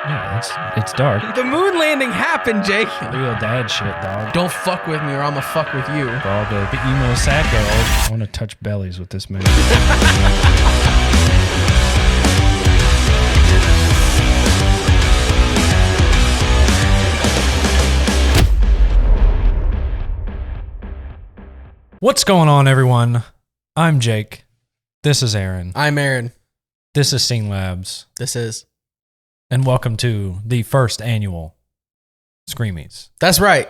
Yeah, it's dark. The moon landing happened, Jake. Real dad shit, dog. Don't fuck with me or I'm gonna fuck with you. For all the emo sad girls, I want to touch bellies with this man. What's going on, everyone? I'm Jake. This is Aaron. I'm Aaron. This is Scene Labs. This is. And welcome to the first annual Screamies. That's right.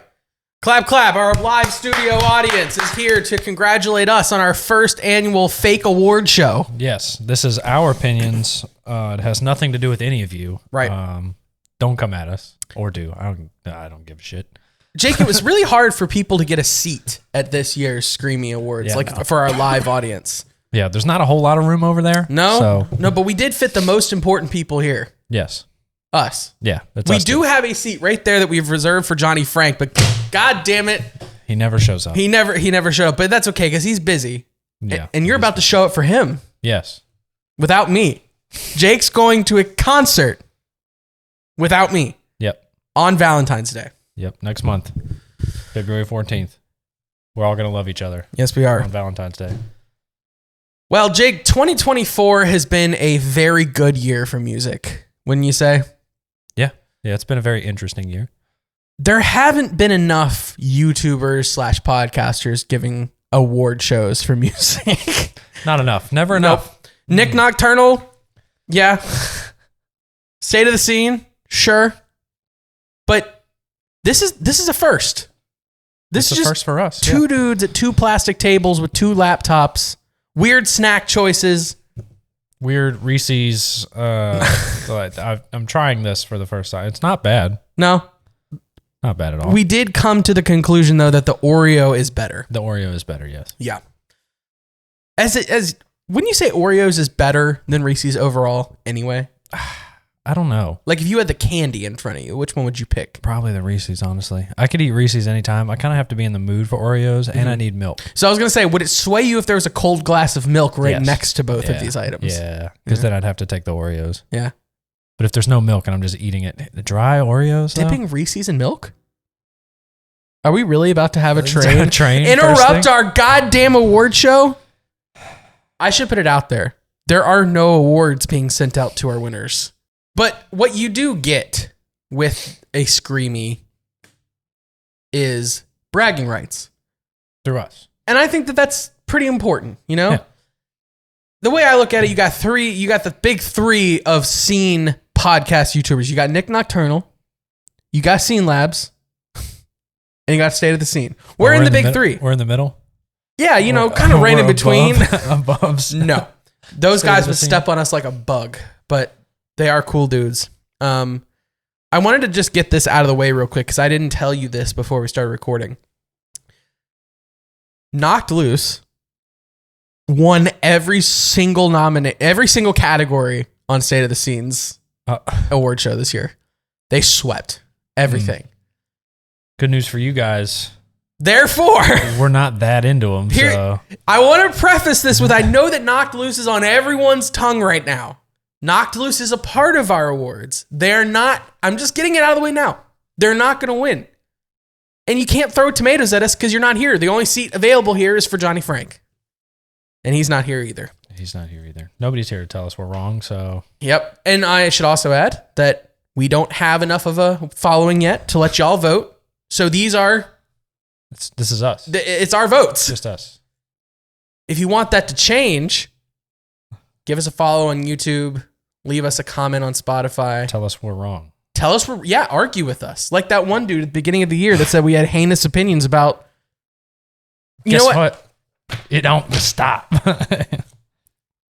Clap, clap. Our live studio audience is here to congratulate us on our first annual fake award show. Yes, this is our opinions. It has nothing to do with any of you. Right. Don't come at us. Or do. I don't give a shit. Jake, it was really hard for people to get a seat at this year's Screamy Awards, for our live audience. Yeah, there's not a whole lot of room over there. No, but we did fit the most important people here. Yes. Us. Yeah. That's we us do have a seat right there that we've reserved for Johnny Frank, but god damn it. He never shows up. He never showed up, but that's okay because he's busy. Yeah. And you're about to show up for him. Yes. Without me. Jake's going to a concert without me. Yep. On Valentine's Day. Yep. Next month. February 14th. We're all going to love each other. Yes, we are. On Valentine's Day. Well, Jake, 2024 has been a very good year for music, wouldn't you say? Yeah, it's been a very interesting year. There haven't been enough YouTubers / podcasters giving award shows for music. Not enough. Never enough. Nick Nocturnal, yeah. State of the Scene, sure. But this is a first. This is a first for us. Two dudes at two plastic tables with two laptops, weird snack choices. Weird Reese's. I'm trying this for the first time. It's not bad. No. Not bad at all. We did come to the conclusion, though, that the Oreo is better. The Oreo is better, yes. Yeah. Wouldn't you say Oreos is better than Reese's overall anyway? I don't know. Like if you had the candy in front of you, which one would you pick? Probably the Reese's, honestly. I could eat Reese's anytime. I kind of have to be in the mood for Oreos, and I need milk. So I was going to say, would it sway you if there was a cold glass of milk right next to both of these items? Yeah, because then I'd have to take the Oreos. Yeah. But if there's no milk and I'm just eating it, the dry Oreos, dipping Reese's in milk? Are we really about to have a train? Train interrupt our goddamn award show? I should put it out there. There are no awards being sent out to our winners. But what you do get with a Screamy is bragging rights. Through us. And I think that that's pretty important, you know? Yeah. The way I look at it, you got the big three of scene podcast YouTubers. You got Nick Nocturnal, you got Scene Labs, and you got State of the Scene. We're in the big three. We're in the middle? Yeah, kind of right in between. Above. No. Those guys would step on us like a bug, but they are cool dudes. I wanted to just get this out of the way real quick because I didn't tell you this before we started recording. Knocked Loose won every single category on State of the Scene's award show this year. They swept everything. Good news for you guys. Therefore, we're not that into them. So I want to preface this with I know that Knocked Loose is on everyone's tongue right now. Knocked Loose is a part of our awards. They're not, I'm just getting it out of the way now. They're not going to win. And you can't throw tomatoes at us because you're not here. The only seat available here is for Johnny Frank. And he's not here either. He's not here either. Nobody's here to tell us we're wrong, so. Yep. And I should also add that we don't have enough of a following yet to let y'all vote. So these are... This is us. It's our votes. Just us. If you want that to change, give us a follow on YouTube. Leave us a comment on Spotify. Tell us we're wrong. Argue with us. Like that one dude at the beginning of the year that said we had heinous opinions about... Guess what? It don't stop.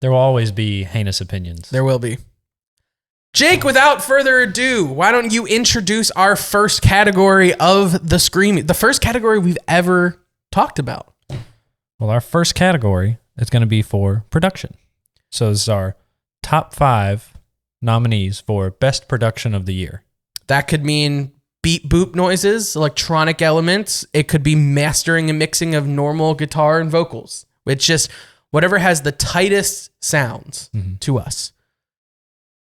There will always be heinous opinions. There will be. Jake, without further ado, why don't you introduce our first category of the Screamy, the first category we've ever talked about? Well, our first category is going to be for production. So this is our top 5 nominees for best production of the year. That could mean beep boop noises, electronic elements. It could be mastering and mixing of normal guitar and vocals. It's just whatever has the tightest sounds to us.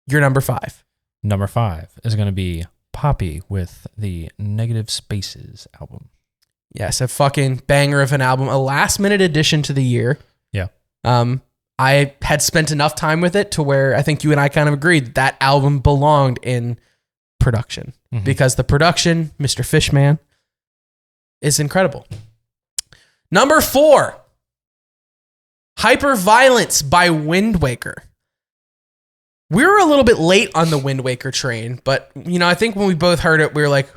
You're number 5. Number 5 is going to be Poppy with the Negative Spaces album. Yes, a fucking banger of an album, a last-minute addition to the year. Yeah. I had spent enough time with it to where I think you and I kind of agreed that album belonged in production because the production, Mr. Fishman, is incredible. Number 4, Hyperviolence by Wind Waker. We were a little bit late on the Wind Waker train, but I think when we both heard it, we were like,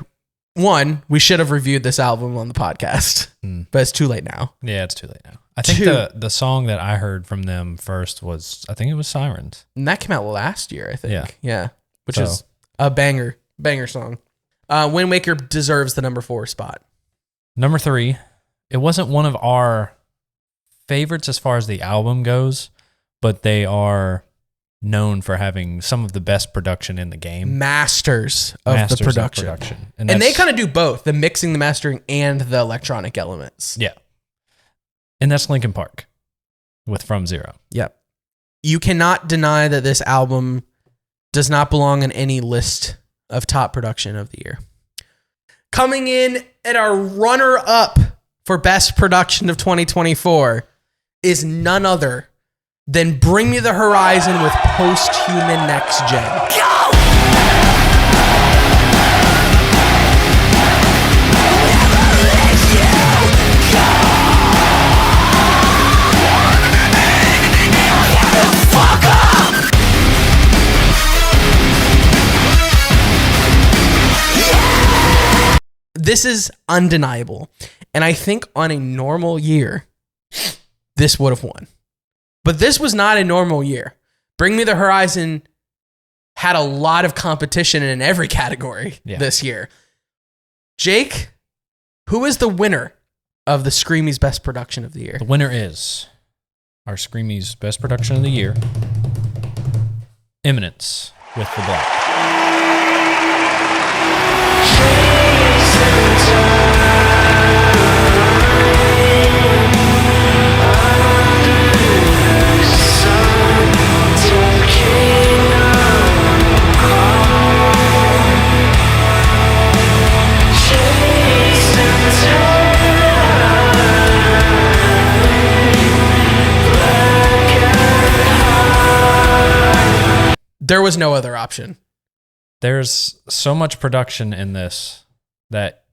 one, we should have reviewed this album on the podcast, but it's too late now. Yeah, it's too late now. I think the song that I heard from them first was Sirens. And that came out last year, I think. Yeah. Which So- is a banger song. Wind Waker deserves the number 4 spot. Number 3, it wasn't one of our favorites as far as the album goes, but they are known for having some of the best production in the game. Masters of the production. And they kind of do both, the mixing, the mastering, and the electronic elements. Yeah. And that's Linkin Park with From Zero. Yep. You cannot deny that this album does not belong in any list of top production of the year. Coming in at our runner-up for best production of 2024 is none other than Bring Me the Horizon with Post-Human Next Gen. This is undeniable. And I think on a normal year, this would have won. But this was not a normal year. Bring Me the Horizon had a lot of competition in every category this year. Jake, who is the winner of the Screamies Best Production of the Year? The winner is our Screamies Best Production of the Year, Eminence with The Black. There was no other option. There's so much production in this that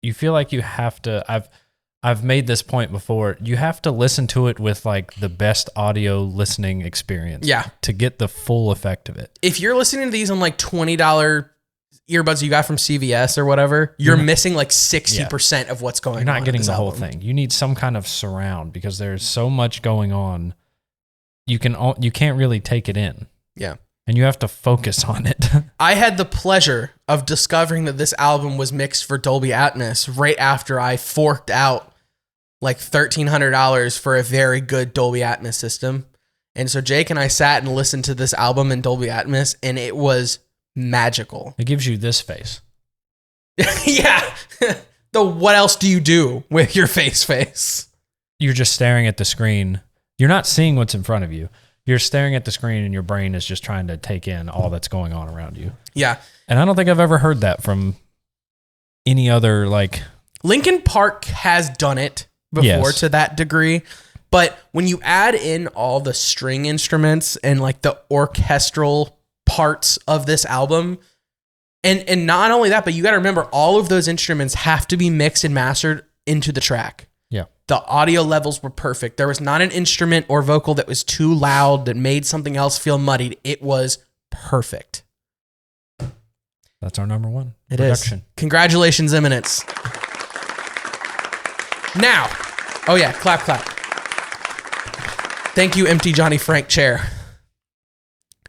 you feel like you have to. I've made this point before. You have to listen to it with like the best audio listening experience. Yeah. To get the full effect of it. If you're listening to these on like $20 earbuds you got from CVS or whatever, you're missing like 60% of what's going on. You're not getting the whole album. thing. You need some kind of surround because there's so much going on. You can't really take it in. Yeah. And you have to focus on it. I had the pleasure of discovering that this album was mixed for Dolby Atmos right after I forked out like $1,300 for a very good Dolby Atmos system. And so Jake and I sat and listened to this album in Dolby Atmos, and it was magical. It gives you this face. Yeah. The what else do you do with your face? You're just staring at the screen. You're not seeing what's in front of you. You're staring at the screen and your brain is just trying to take in all that's going on around you. Yeah. And I don't think I've ever heard that from any other like... Linkin Park has done it before to that degree. But when you add in all the string instruments and like the orchestral parts of this album, and not only that, but you got to remember all of those instruments have to be mixed and mastered into the track. Yeah. The audio levels were perfect. There was not an instrument or vocal that was too loud that made something else feel muddied. It was perfect. That's our number one. It production. is. Congratulations, Eminence. Now, oh yeah, clap. Thank you, empty Johnny Frank chair.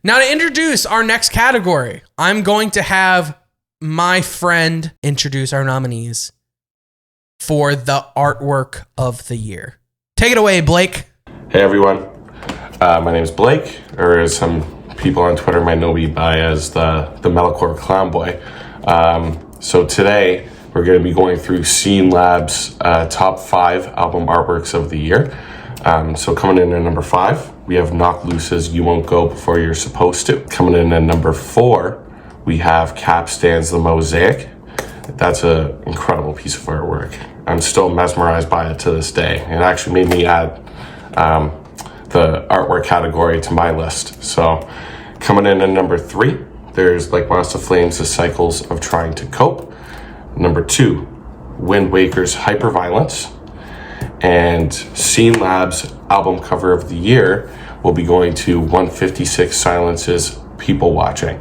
Now to introduce our next category, I'm going to have my friend introduce our nominees for the artwork of the year. Take it away, Blake. Hey everyone, my name is Blake, or as some people on Twitter might know me by as the Metalcore Clown Boy. So today we're going to be going through Scene Lab's top 5 album artworks of the year. So coming in at number 5, we have Knock Loose's You Won't Go Before You're Supposed To. Coming in at number 4, we have Capstan's The Mosaic. That's an incredible piece of artwork. I'm still mesmerized by it to this day. It actually made me add the artwork category to my list. So coming in at number 3, there's Like Monster Flames, The Cycles of Trying to Cope. Number 2, Wind Waker's Hyperviolence. And Scene Lab's album cover of the year will be going to 156 Silence's People Watching.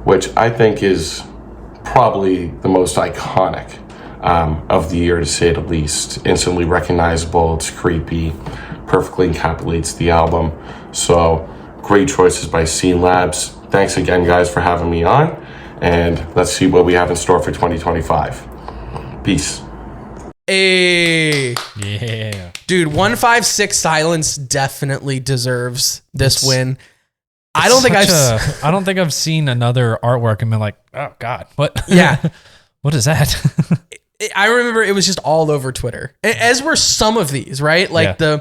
Which I think is probably the most iconic of the year, to say the least. Instantly recognizable, it's creepy, perfectly encapsulates the album. So great choices by Scene Labs. Thanks again, guys, for having me on. And let's see what we have in store for 2025. Peace. Hey. Yeah. Dude, 156 Silence definitely deserves this win. I don't think I've seen another artwork and been like, oh God, what? Yeah. What is that? I remember it was just all over Twitter, as were some of these, right? Like Yeah.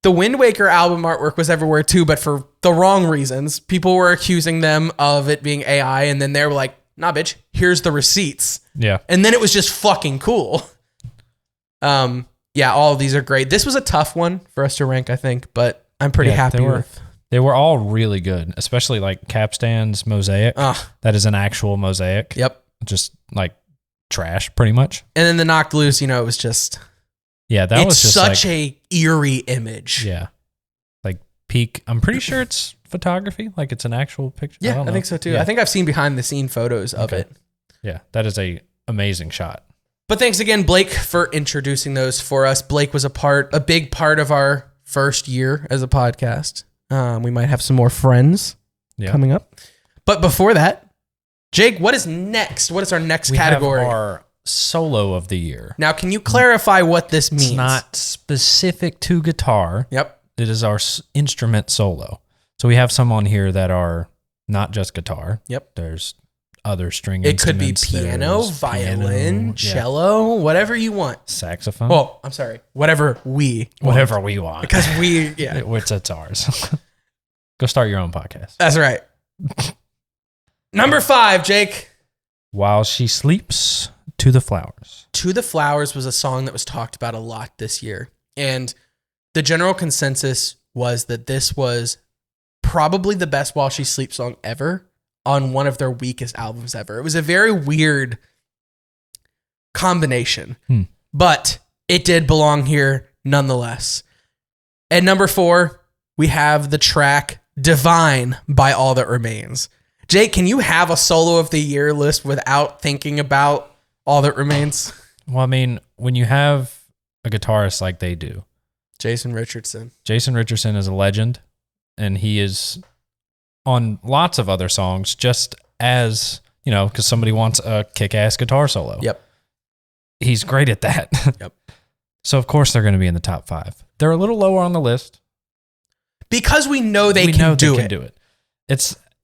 the Wind Waker album artwork was everywhere too, but for the wrong reasons. People were accusing them of it being AI, and then they were like, nah, bitch, here's the receipts. Yeah. And then it was just fucking cool. Yeah, all of these are great. This was a tough one for us to rank, I think, but I'm pretty happy with. They were all really good, especially like Capstan's Mosaic. That is an actual mosaic. Yep. Just like trash, pretty much. And then the Knocked Loose, it was just... Yeah, that was just such a eerie image. Yeah. Like peak. I'm pretty sure it's photography. Like it's an actual picture. Yeah, I think so too. Yeah. I think I've seen behind the scene photos of it. Yeah, that is a amazing shot. But thanks again, Blake, for introducing those for us. Blake was a big part of our first year as a podcast. We might have some more friends coming up. But before that, Jake, what is next? What is our next category? We have our solo of the year. Now, can you clarify what this means? It's not specific to guitar. Yep. It is our instrument solo. So we have some on here that are not just guitar. Yep. There's other string It could be instruments. piano, There's violin, cello, whatever you want. Saxophone. Well, I'm sorry. Whatever we want. Because yeah. It's ours. Go start your own podcast. That's right. Number 5, Jake. While She Sleeps, To the Flowers. To the Flowers was a song that was talked about a lot this year. And the general consensus was that this was probably the best While She Sleeps song ever on one of their weakest albums ever. It was a very weird combination, but it did belong here nonetheless. At number 4, we have the track Divine by All That Remains. Jake, can you have a solo of the year list without thinking about All That Remains? Well, I mean, when you have a guitarist like they do, Jason Richardson is a legend, and he is on lots of other songs just as, because somebody wants a kick-ass guitar solo. Yep. He's great at that. Yep. So, of course, they're going to be in the top 5. They're a little lower on the list. Because we know they can do it.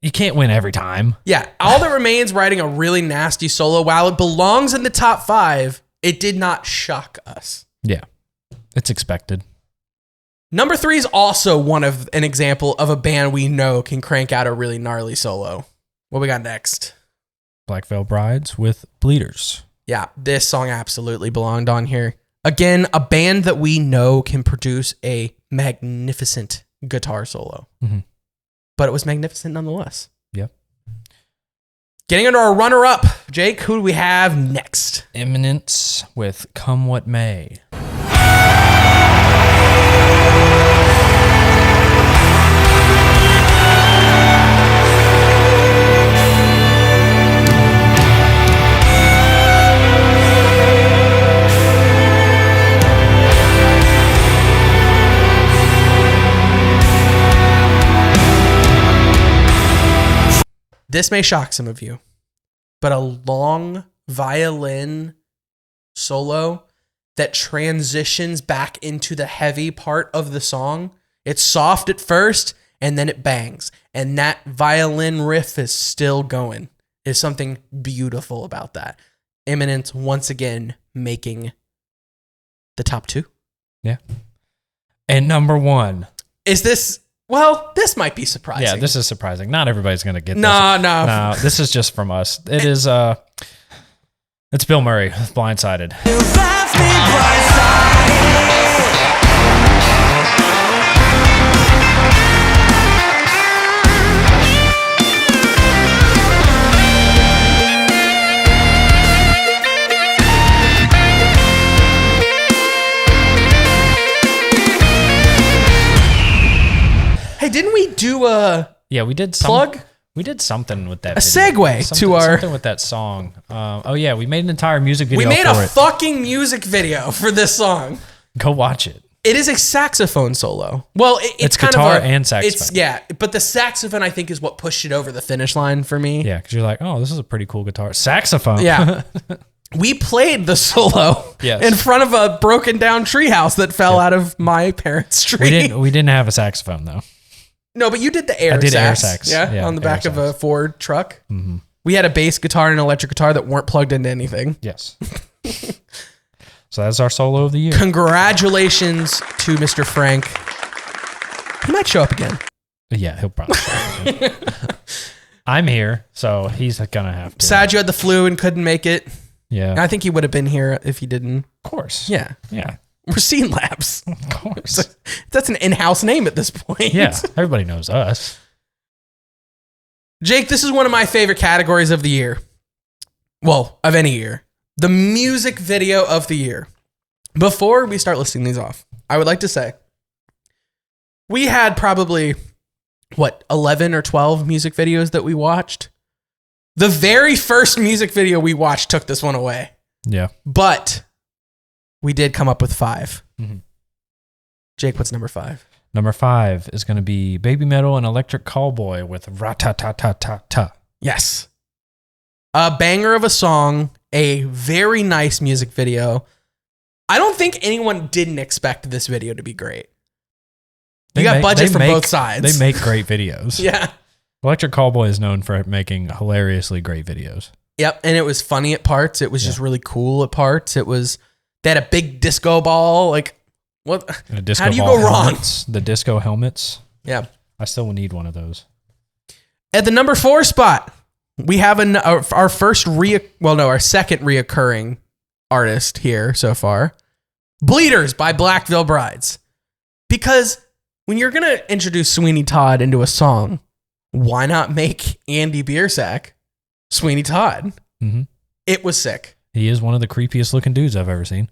You can't win every time. Yeah. All That Remains writing a really nasty solo. While it belongs in the top 5, it did not shock us. Yeah. It's expected. Number 3 is also an example of a band we know can crank out a really gnarly solo. What we got next? Black Veil Brides with Bleeders. Yeah, this song absolutely belonged on here. Again, a band that we know can produce a magnificent guitar solo. Mm-hmm. But it was magnificent nonetheless. Yep. Getting into our runner-up, Jake, who do we have next? Eminence with Come What May. This may shock some of you, but a long violin solo that transitions back into the heavy part of the song. It's soft at first, and then it bangs. And that violin riff is still going. There's something beautiful about that. Eminence, once again, making the top 2. Yeah. And number 1. Is this Well, this might be surprising. Yeah, this is surprising. Not everybody's gonna get this. No. This is just from us. It is. It's Bill Murray with Blindsided. You left me blindsided. Hey, didn't we do a Yeah, we did plug? We did something with that. A segue to our something with that song. Oh yeah, we made an entire music video. We made for a it. fucking music video for this song. Go watch it. It is a saxophone solo. Well, it's kind guitar of and saxophone. But the saxophone I think is what pushed it over the finish line for me. Yeah, because you're like, oh, this is a pretty cool guitar. Saxophone. Yeah. We played the solo Yes. in front of a broken down treehouse that fell out of my parents' tree. We didn't have a saxophone though. No, but you did the air I did air sax. sax. Yeah, Yeah, on the air back of a sax. Ford truck. Mm-hmm. We had a bass guitar and an electric guitar that weren't plugged into anything. Yes. So that's our solo of the year. Congratulations to Mr. Frank. He might show up again. Yeah, he'll probably. I'm here, so he's gonna have to. Sad you had the flu and couldn't make it. Yeah, I think he would have been here if he didn't. of course. Yeah. Yeah, We're Scene Labs. of course. That's an in-house name at this point. Yeah, everybody knows us. Jake, this is one of my favorite categories of the year. Well, of any year. The music video of the year. Before we start listing these off, I would like to say we had probably, 11 or 12 music videos that we watched. The very first music video we watched took this one away. Yeah. But we did come up with 5. Mm-hmm. Jake, what's number 5? Number 5 is gonna be Baby Metal and Electric Callboy with Rat-ta-ta-ta-ta-ta. Yes. A banger of a song, a very nice music video. I don't think anyone didn't expect this video to be great. You got budget from both sides. They make great videos. Yeah. Electric Callboy is known for making hilariously great videos. Yep. And it was funny at parts. It was just really cool at parts. They had a big disco ball. Like, what? The disco How do you ball go wrong? helmets, the disco helmets. Yeah. I still will need one of those. At the number 4 spot, we have our second reoccurring artist here so far. Bleeders by Black Veil Brides. Because when you're going to introduce Sweeney Todd into a song, why not make Andy Biersack Sweeney Todd? Mm-hmm. It was sick. He is one of the creepiest looking dudes I've ever seen.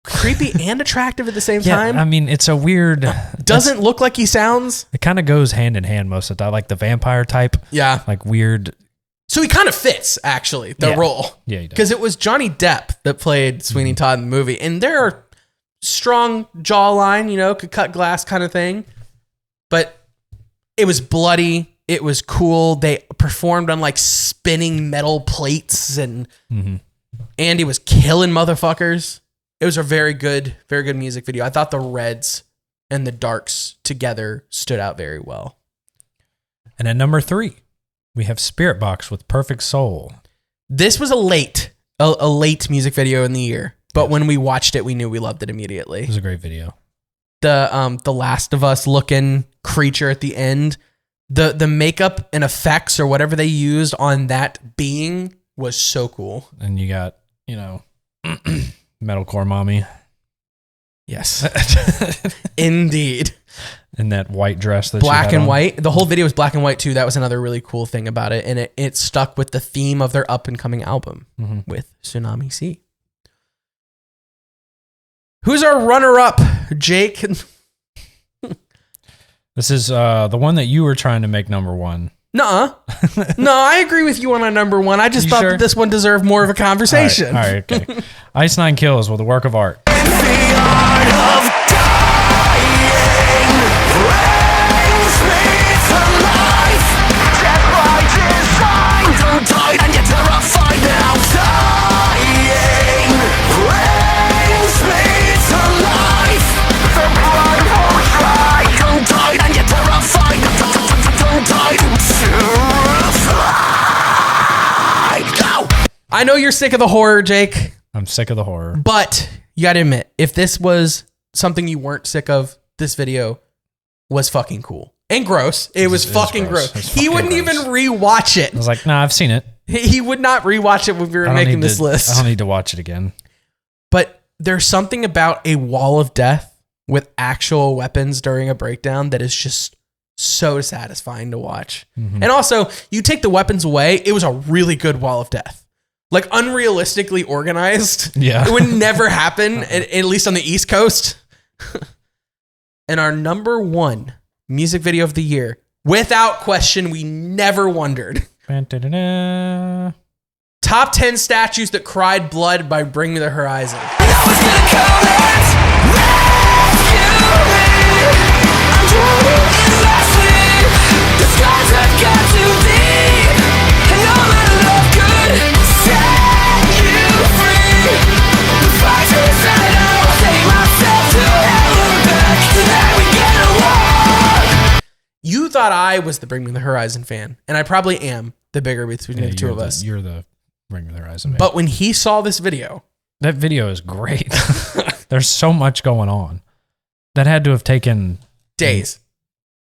Creepy and attractive at the same Yeah, time. I mean, it's a weird... Doesn't look like he sounds. It kind of goes hand in hand most of the time, like the vampire type. Yeah. Like weird... So he kind of fits, actually, the role. Yeah, he does. Because it was Johnny Depp that played Sweeney Todd in the movie. And there are strong jawline, could cut glass kind of thing. But it was bloody. It was cool. They performed on like spinning metal plates and Andy was killing motherfuckers. It was a very good music video. I thought the reds and the darks together stood out very well. And at number 3, we have Spirit Box with Perfect Soul. This was a late music video in the year, but when we watched it, we knew we loved it immediately. It was a great video. The Last of Us looking creature at the end, the makeup and effects or whatever they used on that being was so cool. And you got, Metalcore Mommy. Yes, indeed. In that white dress that Black she had and on. white. The whole video was black and white too. That was another really cool thing about it. And it stuck with the theme of their up and coming album with Tsunami Sea. Who's our runner up, Jake? This is the one that you were trying to make number 1. Nuh-uh. No, I agree with you on our number 1. I just You thought sure? that this one deserved more of a conversation. All right, okay. Ice Nine Kills with a work of art. I know you're sick of the horror, Jake, I'm sick of the horror. but you got to admit, if this was something you weren't sick of, this video was fucking cool. and gross. It was fucking gross. He wouldn't even rewatch it. I was like, nah, I've seen it. He would not rewatch it when we were making this list. I don't need to watch it again. But there's something about a wall of death with actual weapons during a breakdown that is just so satisfying to watch. Mm-hmm. And also, you take the weapons away, it was a really good wall of death. Like unrealistically organized. Yeah. It would never happen, at least on the East Coast. And our number one music video of the year, without question, we never wondered. Top 10 statues that cried blood by Bring Me the Horizon. You thought I was the Bring Me the Horizon fan, and I probably am the bigger between the two of us. You're the Bring Me the Horizon fan. But when he saw this video, that video is great. There's so much going on. That had to have taken days.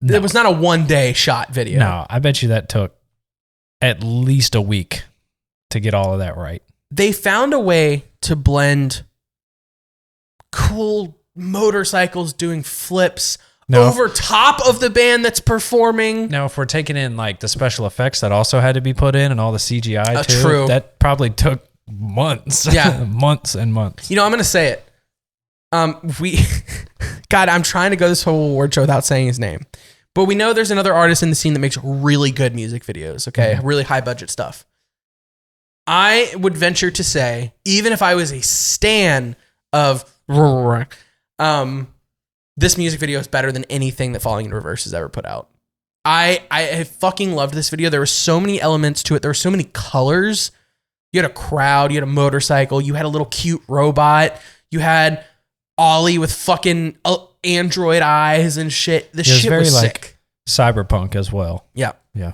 No. It was not a 1 day shot video. No, I bet you that took at least a week to get all of that right. They found a way to blend cool motorcycles doing flips over top of the band that's performing. Now, if we're taking in like the special effects that also had to be put in and all the CGI too, true. That probably took months. Yeah. Months and months. You know, I'm going to say it. God, I'm trying to go this whole award show without saying his name. But we know there's another artist in the scene that makes really good music videos, okay? Mm-hmm. Really high budget stuff. I would venture to say, even if I was a stan of this music video is better than anything that Falling in Reverse has ever put out. I fucking loved this video. There were so many elements to it. There were so many colors. You had a crowd. You had a motorcycle. You had a little cute robot. You had Ollie with fucking android eyes and shit. The shit was sick. Cyberpunk as well. Yeah. Yeah.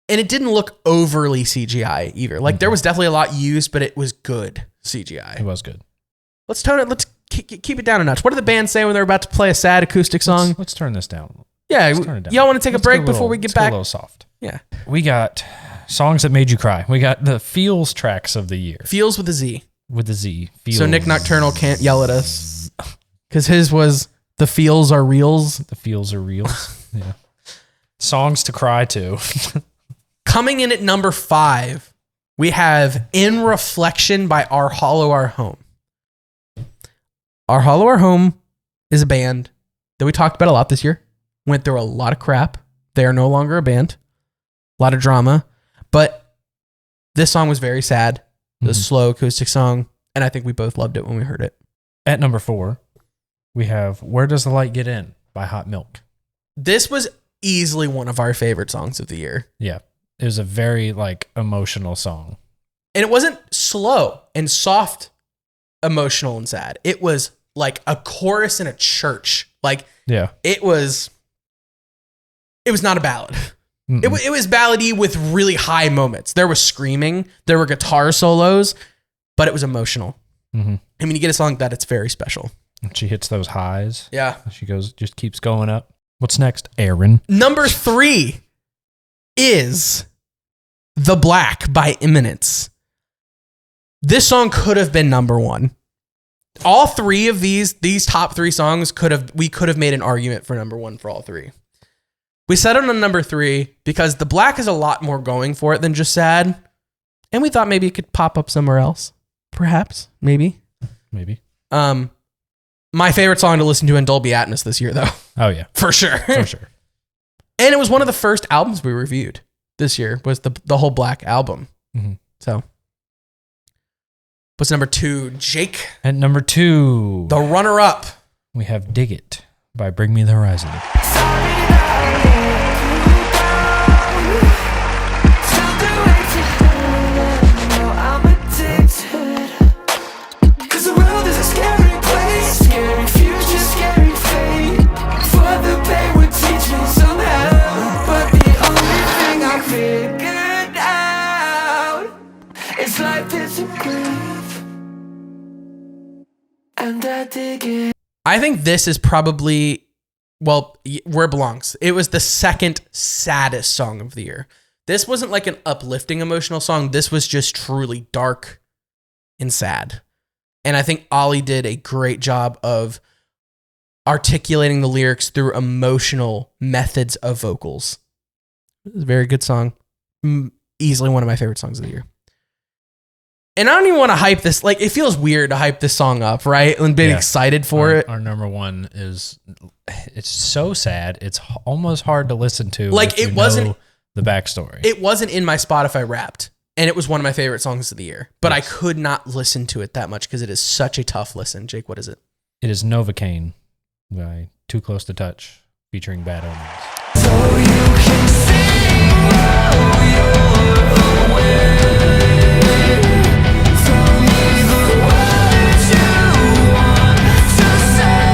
And it didn't look overly CGI either. Like there was definitely a lot used, but it was good CGI. It was good. Let's tone it. Let's keep it down a notch. What do the band say when they're about to play a sad acoustic song? Let's turn this down. Yeah. Turn it down. Y'all want to take a break before we get back? A little soft. Yeah. We got songs that made you cry. We got the feels tracks of the year. Feels with a Z. With the Z. Feels. So Nick Nocturnal can't yell at us because his was the feels are reals. The feels are reals. Yeah. Songs to cry to. Coming in at number 5, we have In Reflection by Our Hollow Our Home. Our Hollow Our Home is a band that we talked about a lot this year. Went through a lot of crap. They are no longer a band. A lot of drama. But this song was very sad. The slow acoustic song. And I think we both loved it when we heard it. At number 4, we have Where Does the Light Get In by Hot Milk. This was easily one of our favorite songs of the year. Yeah. It was a very like emotional song. And it wasn't slow and soft, emotional and sad. It was like a chorus in a church. Like yeah, it was not a ballad. It was ballady with really high moments. There was screaming, there were guitar solos, but it was emotional. Mm-hmm. I mean, you get a song like that, it's very special. She hits those highs. Yeah. She just keeps going up. What's next, Aaron? Number 3 is The Black by Eminence. This song could have been number 1. All 3 of these top 3 songs we could have made an argument for number 1 for all 3. We set it on number 3 because The Black has a lot more going for it than just sad. And we thought maybe it could pop up somewhere else. Perhaps. Maybe. My favorite song to listen to in Dolby Atmos this year, though. Oh, yeah. For sure. For sure. And it was one of the first albums we reviewed this year, was the whole Black album. Mm-hmm. So, what's number 2, Jake? At number 2, The runner-up. we have Dig It by Bring Me the Horizon. I think this is probably Well, where it belongs. It was the second saddest song of the year. This wasn't like an uplifting emotional song. This was just truly dark and sad. And I think Ollie did a great job of articulating the lyrics through emotional methods of vocals. It was a very good song. Easily one of my favorite songs of the year. And I don't even want to hype this. Like, it feels weird to hype this song up, right? And being excited for it. Our number one is, it's so sad. It's almost hard to listen to. Like, it wasn't the backstory. It wasn't in my Spotify Wrapped, and it was one of my favorite songs of the year. But I could not listen to it that much because it is such a tough listen. Jake, what is it? It is Novocaine by Too Close to Touch, featuring Bad Omens. So you can sing while you're away. Tell me the words you want to say.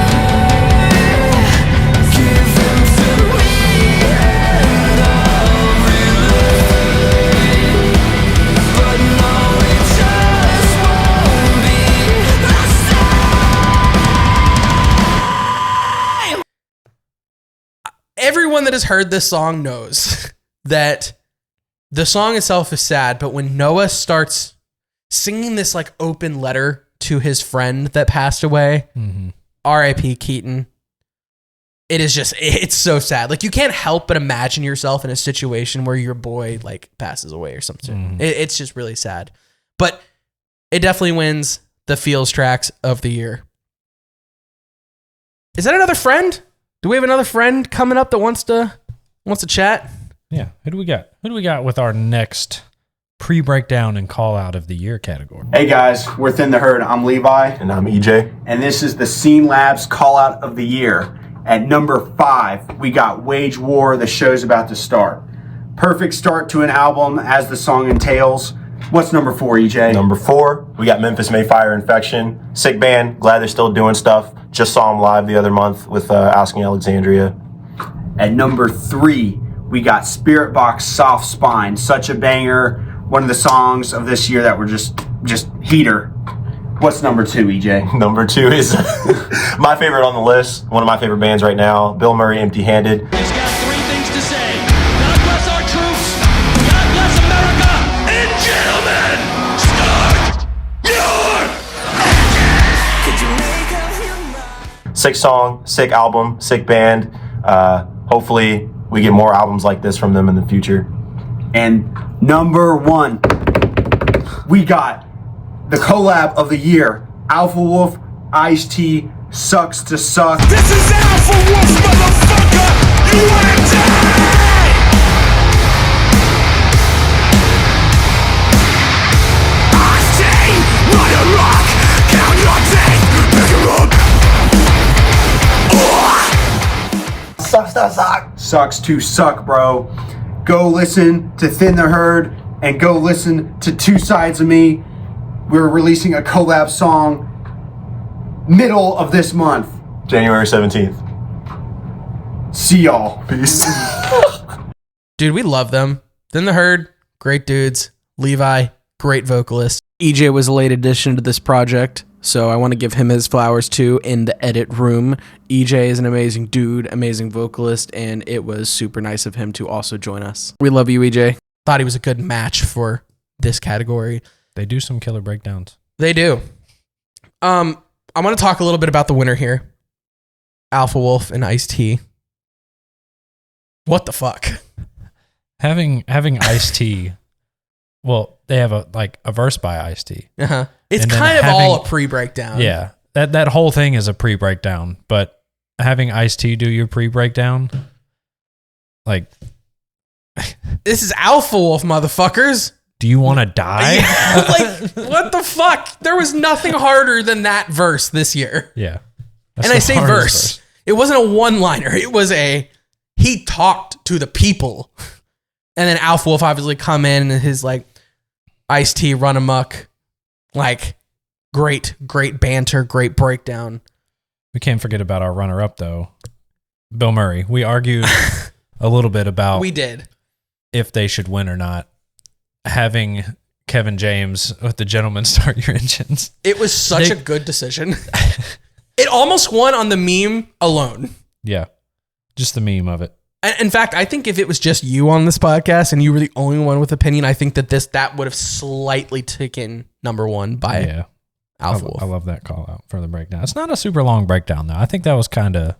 Give them to me and I'll relay. But no, it just won't be the same. Everyone that has heard this song knows that the song itself is sad, but when Noah starts singing this like open letter to his friend that passed away, R.I.P. Keaton, it's so sad. Like, you can't help but imagine yourself in a situation where your boy like passes away or something. It's just really sad. But it definitely wins the feels tracks of the year. Is that another friend? Do we have another friend coming up that wants to chat? Yeah. Who do we got? Who do we got with our next pre-breakdown and call out of the year category? Hey guys, we're Thin the Herd. I'm Levi. And I'm EJ. And this is the Scene Labs call out of the year. At number 5, we got Wage War, the show's about to start. Perfect start to an album as the song entails. What's number 4, EJ? Number 4, we got Memphis Mayfire Infection. Sick band, glad they're still doing stuff. Just saw them live the other month with Asking Alexandria. At number 3, we got Spirit Box Soft Spine. Such a banger. One of the songs of this year that were just heater. What's number 2, EJ? Number 2 is my favorite on the list. One of my favorite bands right now, Bill Murray, Empty Handed. He's got 3 things to say. God bless our troops. God bless America. And gentlemen, start your engine. Could you make up your mind? Sick song, sick album, sick band. Hopefully we get more albums like this from them in the future. And number 1, we got the collab of the year, Alpha Wolf, Ice-T, Sucks to Suck. This is Alpha Wolf, motherfucker. You wanna die? Ice-T, wanna rock. Count your teeth, pick her up. Sucks to suck. Sucks to Suck, bro. Go listen to Thin the Herd and go listen to Two Sides of Me. We're releasing a collab song middle of this month. January 17th. See y'all. Peace. Dude, we love them. Then the Herd, great dudes. Levi, great vocalist. EJ was a late addition to this project, so I want to give him his flowers too in the edit room. EJ is an amazing dude, amazing vocalist, and it was super nice of him to also join us. We love you, EJ. Thought he was a good match for this category. They do some killer breakdowns. They do. I want to talk a little bit about the winner here. Alpha Wolf and Ice-T. What the fuck? Having Ice-T, well, they have a verse by Ice-T. Uh-huh. It's And then kind of having- all a pre-breakdown. Yeah. That whole thing is a pre-breakdown, but having Ice-T do your pre-breakdown, like, This is Alpha Wolf, motherfuckers. do you want to die? Like, what the fuck? There was nothing harder than that verse this year. Yeah. And I say verse. It wasn't a one-liner. It was he talked to the people. And then Alpha Wolf obviously come in and his like Ice-T run amok. Like great banter, great breakdown. We can't forget about our runner-up, though. Bill Murray. We argued a little bit about We did. if they should win or not. Having Kevin James with the Gentlemen Start Your Engines. It was such a good decision. It almost won on the meme alone. Yeah. Just the meme of it. And in fact, I think if it was just you on this podcast and you were the only one with opinion, I think that would have slightly taken number one by Alpha Wolf. I love that call out for the breakdown. It's not a super long breakdown though. I think that was kind of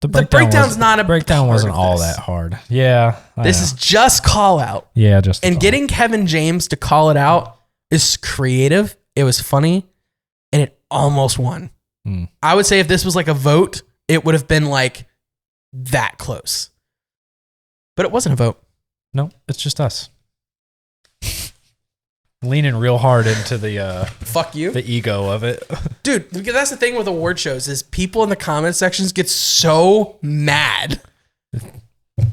the breakdown wasn't all that hard. Yeah, this is just call out. Yeah, just and getting Kevin James to call it out is creative. It was funny, and it almost won. I would say if this was like a vote, it would have been like that close, but it wasn't a vote. No, it's just us leaning real hard into the fuck you, the ego of it. Dude, because that's the thing with award shows is people in the comment sections get so mad.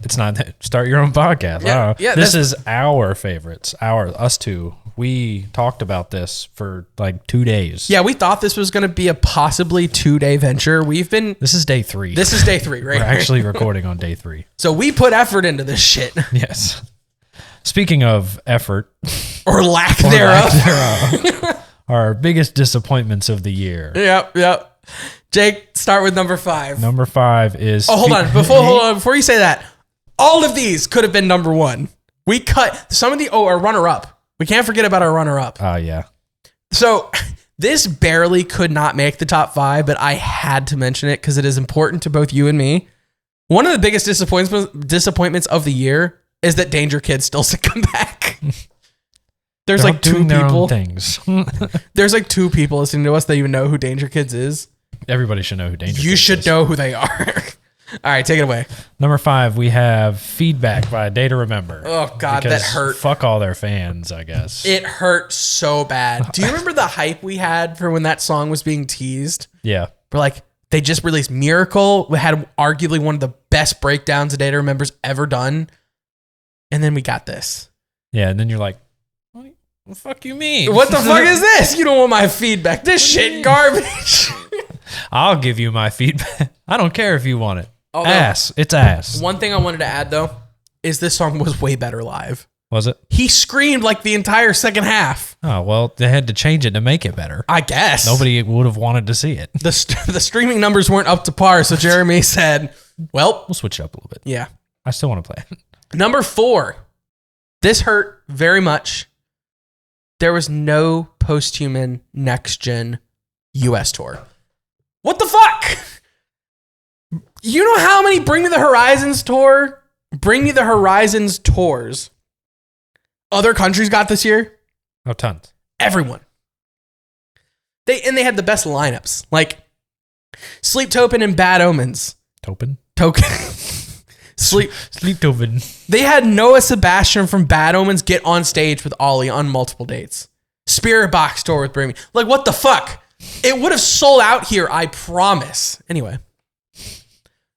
It's not that. Start your own podcast. Yeah, this is our favorites. Us two. We talked about this for like 2 days. Yeah, we thought this was going to be a possibly 2-day venture. This is day 3. This is day 3, right? We're actually recording on day 3. So we put effort into this shit. Yes. Speaking of effort or lack thereof. Our biggest disappointments of the year. Yep. Jake, start with number 5. Number 5 is... Oh, hold on. Before you say that, all of these could have been number 1. We cut some of our runner-up. We can't forget about our runner-up. Oh, yeah. So this barely could not make the top 5, but I had to mention it because it is important to both you and me. One of the biggest disappointments of the year is that Danger Kids still should come back. There's They're like 2 people. Things. There's like 2 people listening to us that even know who Danger Kids is. Everybody should know who Danger Kids is. You should know who they are. All right, take it away. Number 5, we have Feedback by Day to Remember. Oh, God, that hurt. Fuck all their fans, I guess. It hurt so bad. Do you remember the hype we had for when that song was being teased? Yeah. We're like, they just released Miracle. We had arguably one of the best breakdowns a Day to Remember's ever done. And then we got this. Yeah, and then you're like, what the fuck you mean? What the fuck is this? You don't want my feedback. This shit garbage. I'll give you my feedback. I don't care if you want it. It's ass. One thing I wanted to add, though, is this song was way better live. Was it? He screamed like the entire second half. Oh, well, they had to change it to make it better. I guess. Nobody would have wanted to see it. The streaming numbers weren't up to par, so Jeremy said, well, we'll switch it up a little bit. Yeah. I still want to play it. Number 4. This hurt very much. There was no Posthuman Next Gen US tour. What the fuck? You know how many Bring Me the Horizons tours other countries got this year? Oh, tons. Everyone. They had the best lineups. Like Sleep Token and Bad Omens. Token? Sleep Token. They had Noah Sebastian from Bad Omens get on stage with Ollie on multiple dates. Spirit Box tour with Bring Me. Like, what the fuck? It would have sold out here, I promise. Anyway.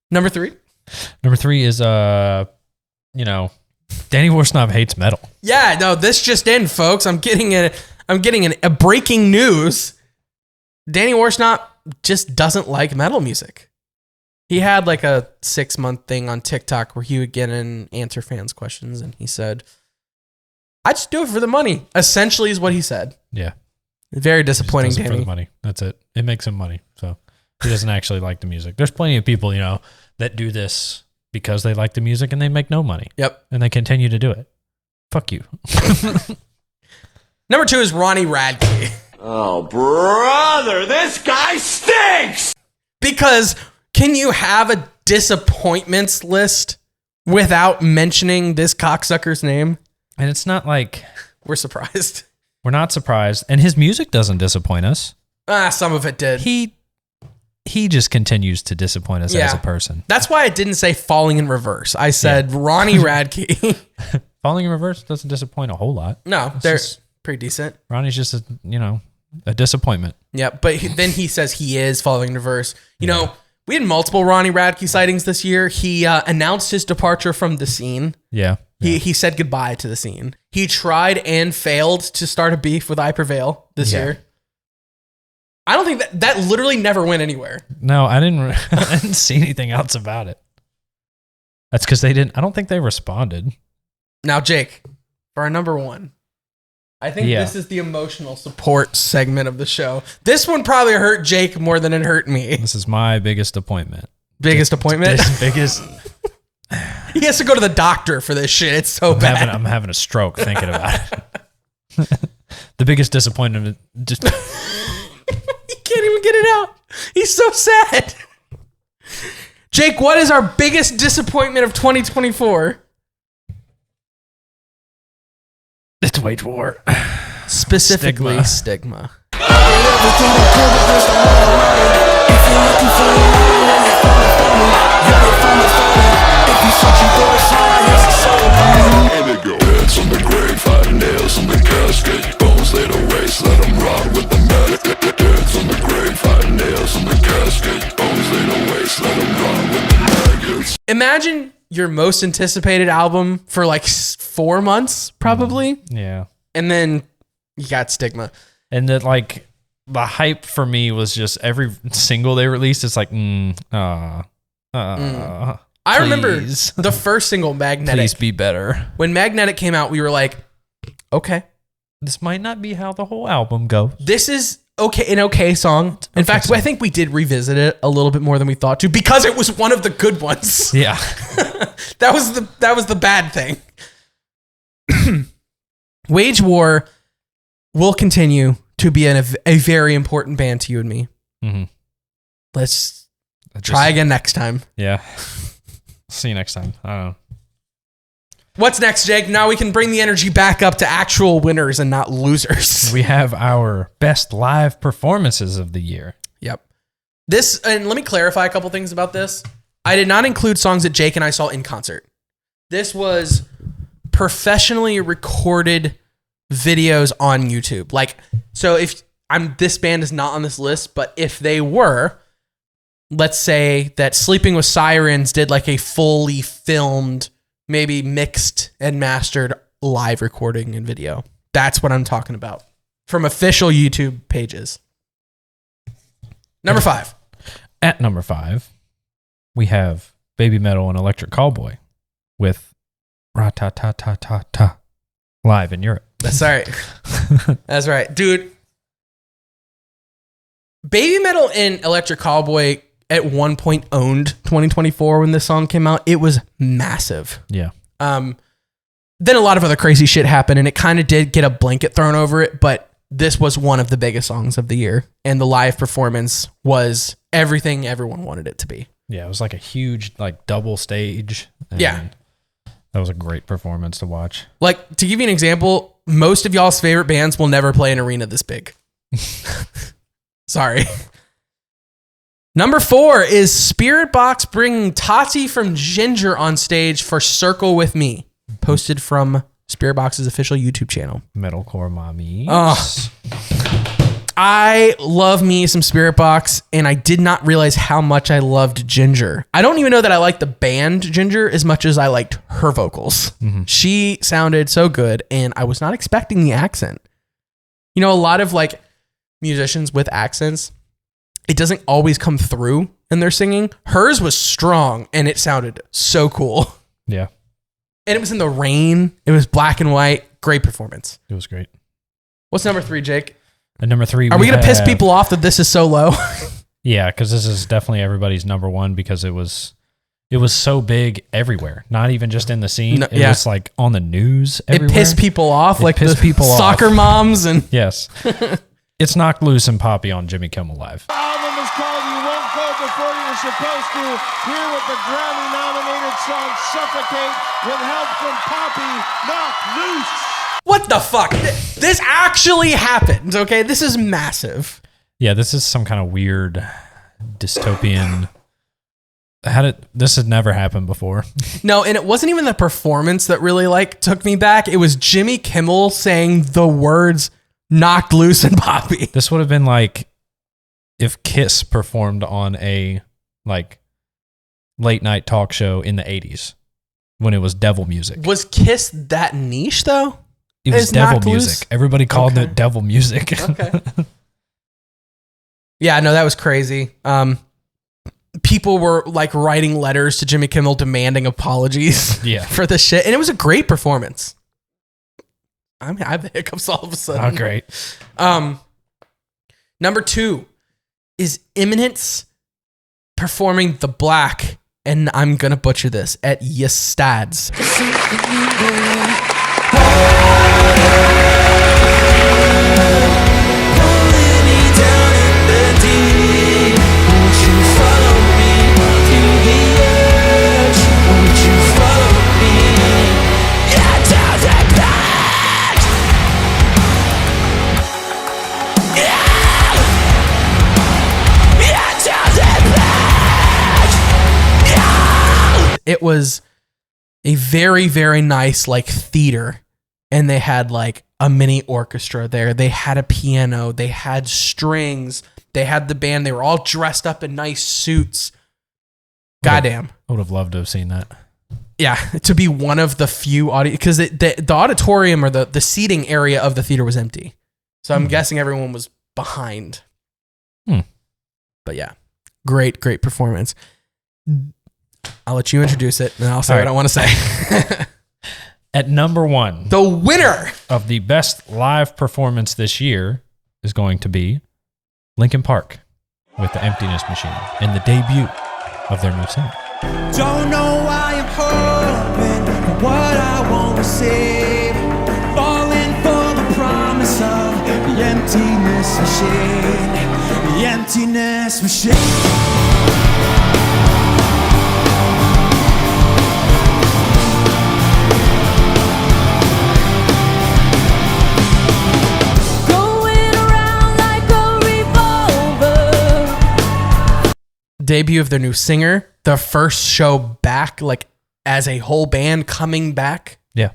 Number 3? Number 3 is, Danny Worsnop hates metal. Yeah, no, this just in, folks. I'm getting a breaking news. Danny Worsnop just doesn't like metal music. He had like a 6-month thing on TikTok where he would get in and answer fans' questions, and he said, I just do it for the money. Essentially is what he said. Yeah. Very disappointing, Danny. For Danny. the money. That's it. It makes him money. So he doesn't actually like the music. There's plenty of people, that do this because they like the music and they make no money. Yep. And they continue to do it. Fuck you. Number 2 is Ronnie Radke. Oh, brother, this guy stinks! Because can you have a disappointments list without mentioning this cocksucker's name? And it's not like... We're surprised. We're not surprised. And his music doesn't disappoint us. Some of it did. He just continues to disappoint us as a person. That's why I didn't say Falling in Reverse. I said Ronnie Radke. Falling in Reverse doesn't disappoint a whole lot. No, they're pretty decent. Ronnie's just a disappointment. Yeah, but then he says he is Falling in Reverse. We had multiple Ronnie Radke sightings this year. He announced his departure from the scene. Yeah. He said goodbye to the scene. He tried and failed to start a beef with I Prevail this year. I don't think that literally never went anywhere. No, I didn't see anything else about it. That's because I don't think they responded. Now, Jake, for our number 1, I think this is the emotional support segment of the show. This one probably hurt Jake more than it hurt me. This is my biggest appointment. Biggest appointment. Biggest. He has to go to the doctor for this shit. It's so bad. I'm having a stroke thinking about it. The biggest disappointment. Just He can't even get it out. He's so sad. Jake, what is our biggest disappointment of 2024? it's wage war. Specifically, stigma. Heads on the grave, 5 nails on the casket. Bones laid to waste, let them rot with the maggot. Heads on the grave, 5 nails on the casket. Bones laid to waste, let them rot with the maggots. Imagine your most anticipated album for like 4 months, probably. Yeah. And then you got stigma. And that like the hype for me was just every single they released. It's like, I remember please. the first single, Magnetic. Please be better. When Magnetic came out, we were like, okay, This might not be how the whole album goes. this is an okay song. In fact, song. I think we did revisit it a little bit more than we thought to because it was one of the good ones. Yeah. That was the bad thing. Wage War will continue to be a very important band to you and me. Mm-hmm. Let's try again next time. Yeah. See you next time. I don't know. What's next, Jake? Now we can bring the energy back up to actual winners and not losers. We have our best live performances of the year. Yep. This, and let me clarify a couple things about this. I did not include songs that Jake and I saw in concert. This was professionally recorded videos on YouTube. Like, so if this band is not on this list, but if they were, let's say that Sleeping with Sirens did like a fully filmed, maybe mixed and mastered live recording and video. That's what I'm talking about. From official YouTube pages. Number 5. At number 5, we have Baby Metal and Electric Callboy with Ra-ta-ta-ta-ta-ta live in Europe. That's right. That's right. Dude, Baby Metal and Electric Callboy at one point owned 2024 when this song came out. It was massive. Yeah. Then a lot of other crazy shit happened and it kind of did get a blanket thrown over it, but this was one of the biggest songs of the year. And the live performance was everything everyone wanted it to be. Yeah, it was like a huge like double stage. And Yeah. That was a great performance to watch. Like, to give you an example, most of y'all's favorite bands will never play an arena this big. Sorry. Number 4 is Spirit Box bringing Tati from Ginger on stage for Circle With Me. Posted from Spirit Box's official YouTube channel. Metalcore mommy. I love me some Spirit Box, and I did not realize how much I loved Ginger. I don't even know that I liked the band Ginger as much as I liked her vocals. Mm-hmm. She sounded so good, and I was not expecting the accent. You know, a lot of like musicians with accents, it doesn't always come through in their singing. Hers was strong, and it sounded so cool. Yeah, And it was in the rain. It was black and white. Great performance. it was great. What's number 3, Jake? And number 3, Are we going to piss people off that this is so low? Yeah, because this is definitely everybody's number 1 because it was so big everywhere, not even just in the scene. No, it was like on the news everywhere. It pissed people off, like pissed the people off. soccer moms and Yes. It's Knocked Loose and Poppy on Jimmy Kimmel Live. The album is called You Won't Go Before You're Supposed to. Here with the Grammy-nominated song Suffocate with help from Poppy, Knocked Loose. what the fuck? This actually happened. Okay, this is massive. Yeah, this is some kind of weird dystopian. This had never happened before. No, and it wasn't even the performance that really like took me back. It was Jimmy Kimmel saying the words "Knocked Loose" and Poppy. This would have been like if Kiss performed on a like late night talk show in the 80s when it was devil music. Was Kiss that niche though? It was It's devil Knocked music. Loose? Everybody called Okay. it devil music. Okay. Yeah, no, that was crazy. People were like writing letters to Jimmy Kimmel demanding apologies Yeah. for the shit. And it was a great performance. I mean, I have the hiccups all of a sudden. Oh, great. Number 2 is Imminence performing The Black, and I'm going to butcher this, at Yestads. It was a very, very nice like theater, and they had like a mini orchestra there. They had a piano, they had strings, they had the band. They were all dressed up in nice suits. Goddamn. I would have loved to have seen that. Yeah, to be one of the few audience, because the auditorium or the seating area of the theater was empty. So I'm guessing everyone was behind. But yeah, great performance. I'll let you introduce it, and I'll say what I want to say. At number 1, The winner of the best live performance this year is going to be Linkin Park with The Emptiness Machine and the debut of their new singer. Don't know why I'm hoping for what I won't receive. Falling for the promise of the emptiness machine. The emptiness machine. Going around like a revolver. debut of their new singer, the first show back, like as a whole band coming back. Yeah.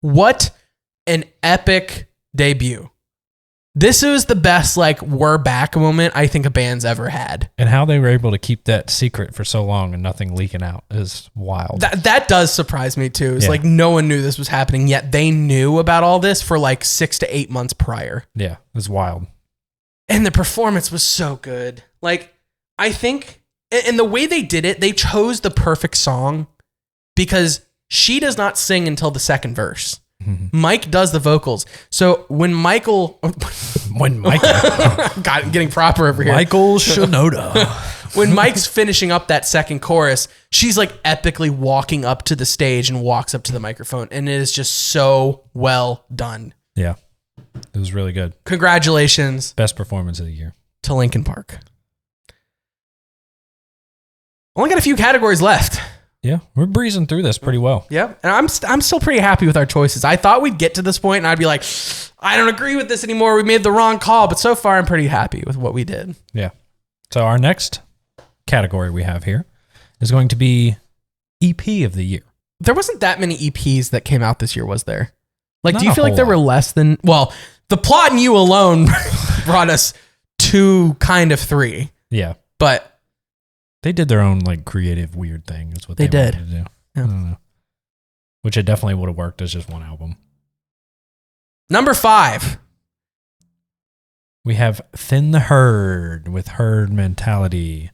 What an epic debut. This was the best, like, we're back moment I think a band's ever had. And how they were able to keep that secret for so long and nothing leaking out is wild. That does surprise me too. It's Yeah. like no one knew this was happening, yet they knew about all this for like 6 to 8 months prior. Yeah, it was wild. And the performance was so good. Like, I think, and the way they did it, they chose the perfect song because she does not sing until the second verse. Mike does the vocals. So when Michael, God, getting proper over here. Michael Shinoda. When Mike's finishing up that second chorus, she's like epically walking up to the stage and walks up to the microphone. And it is just so well done. Yeah, it was really good. Congratulations Best performance of the year. to Linkin Park. Only got a few categories left. Yeah, we're breezing through this pretty well. Yep. And I'm still pretty happy with our choices. I thought we'd get to this point and I'd be like, I don't agree with this anymore. We made the wrong call. But so far, I'm pretty happy with what we did. Yeah. So our next category we have here is going to be EP of the year. There wasn't that many EPs that came out this year, was there? Like, Not do you a feel like whole there were lot. less than, well, The Plot and You alone brought us 2, kind of 3. Yeah. But They did their own like creative weird thing is what They they did. wanted to do. Yeah. I don't know. Which it definitely would have worked as just one album. number 5, We have Thin the Herd with Herd Mentality.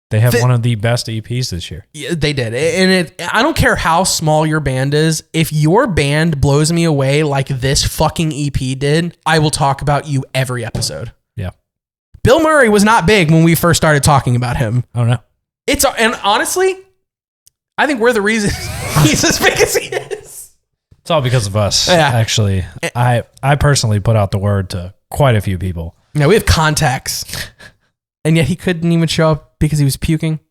They have one of the best EPs this year. yeah, they did. And I don't care how small your band is. If your band blows me away like this fucking EP did, I will talk about you every episode. Yeah. Bill Murray was not big when we first started talking about him. Oh no. And honestly, I think we're the reason he's as big as he is. It's all because of us. Yeah. Actually, I personally put out the word to quite a few people. Now we have contacts, and yet he couldn't even show up because he was puking.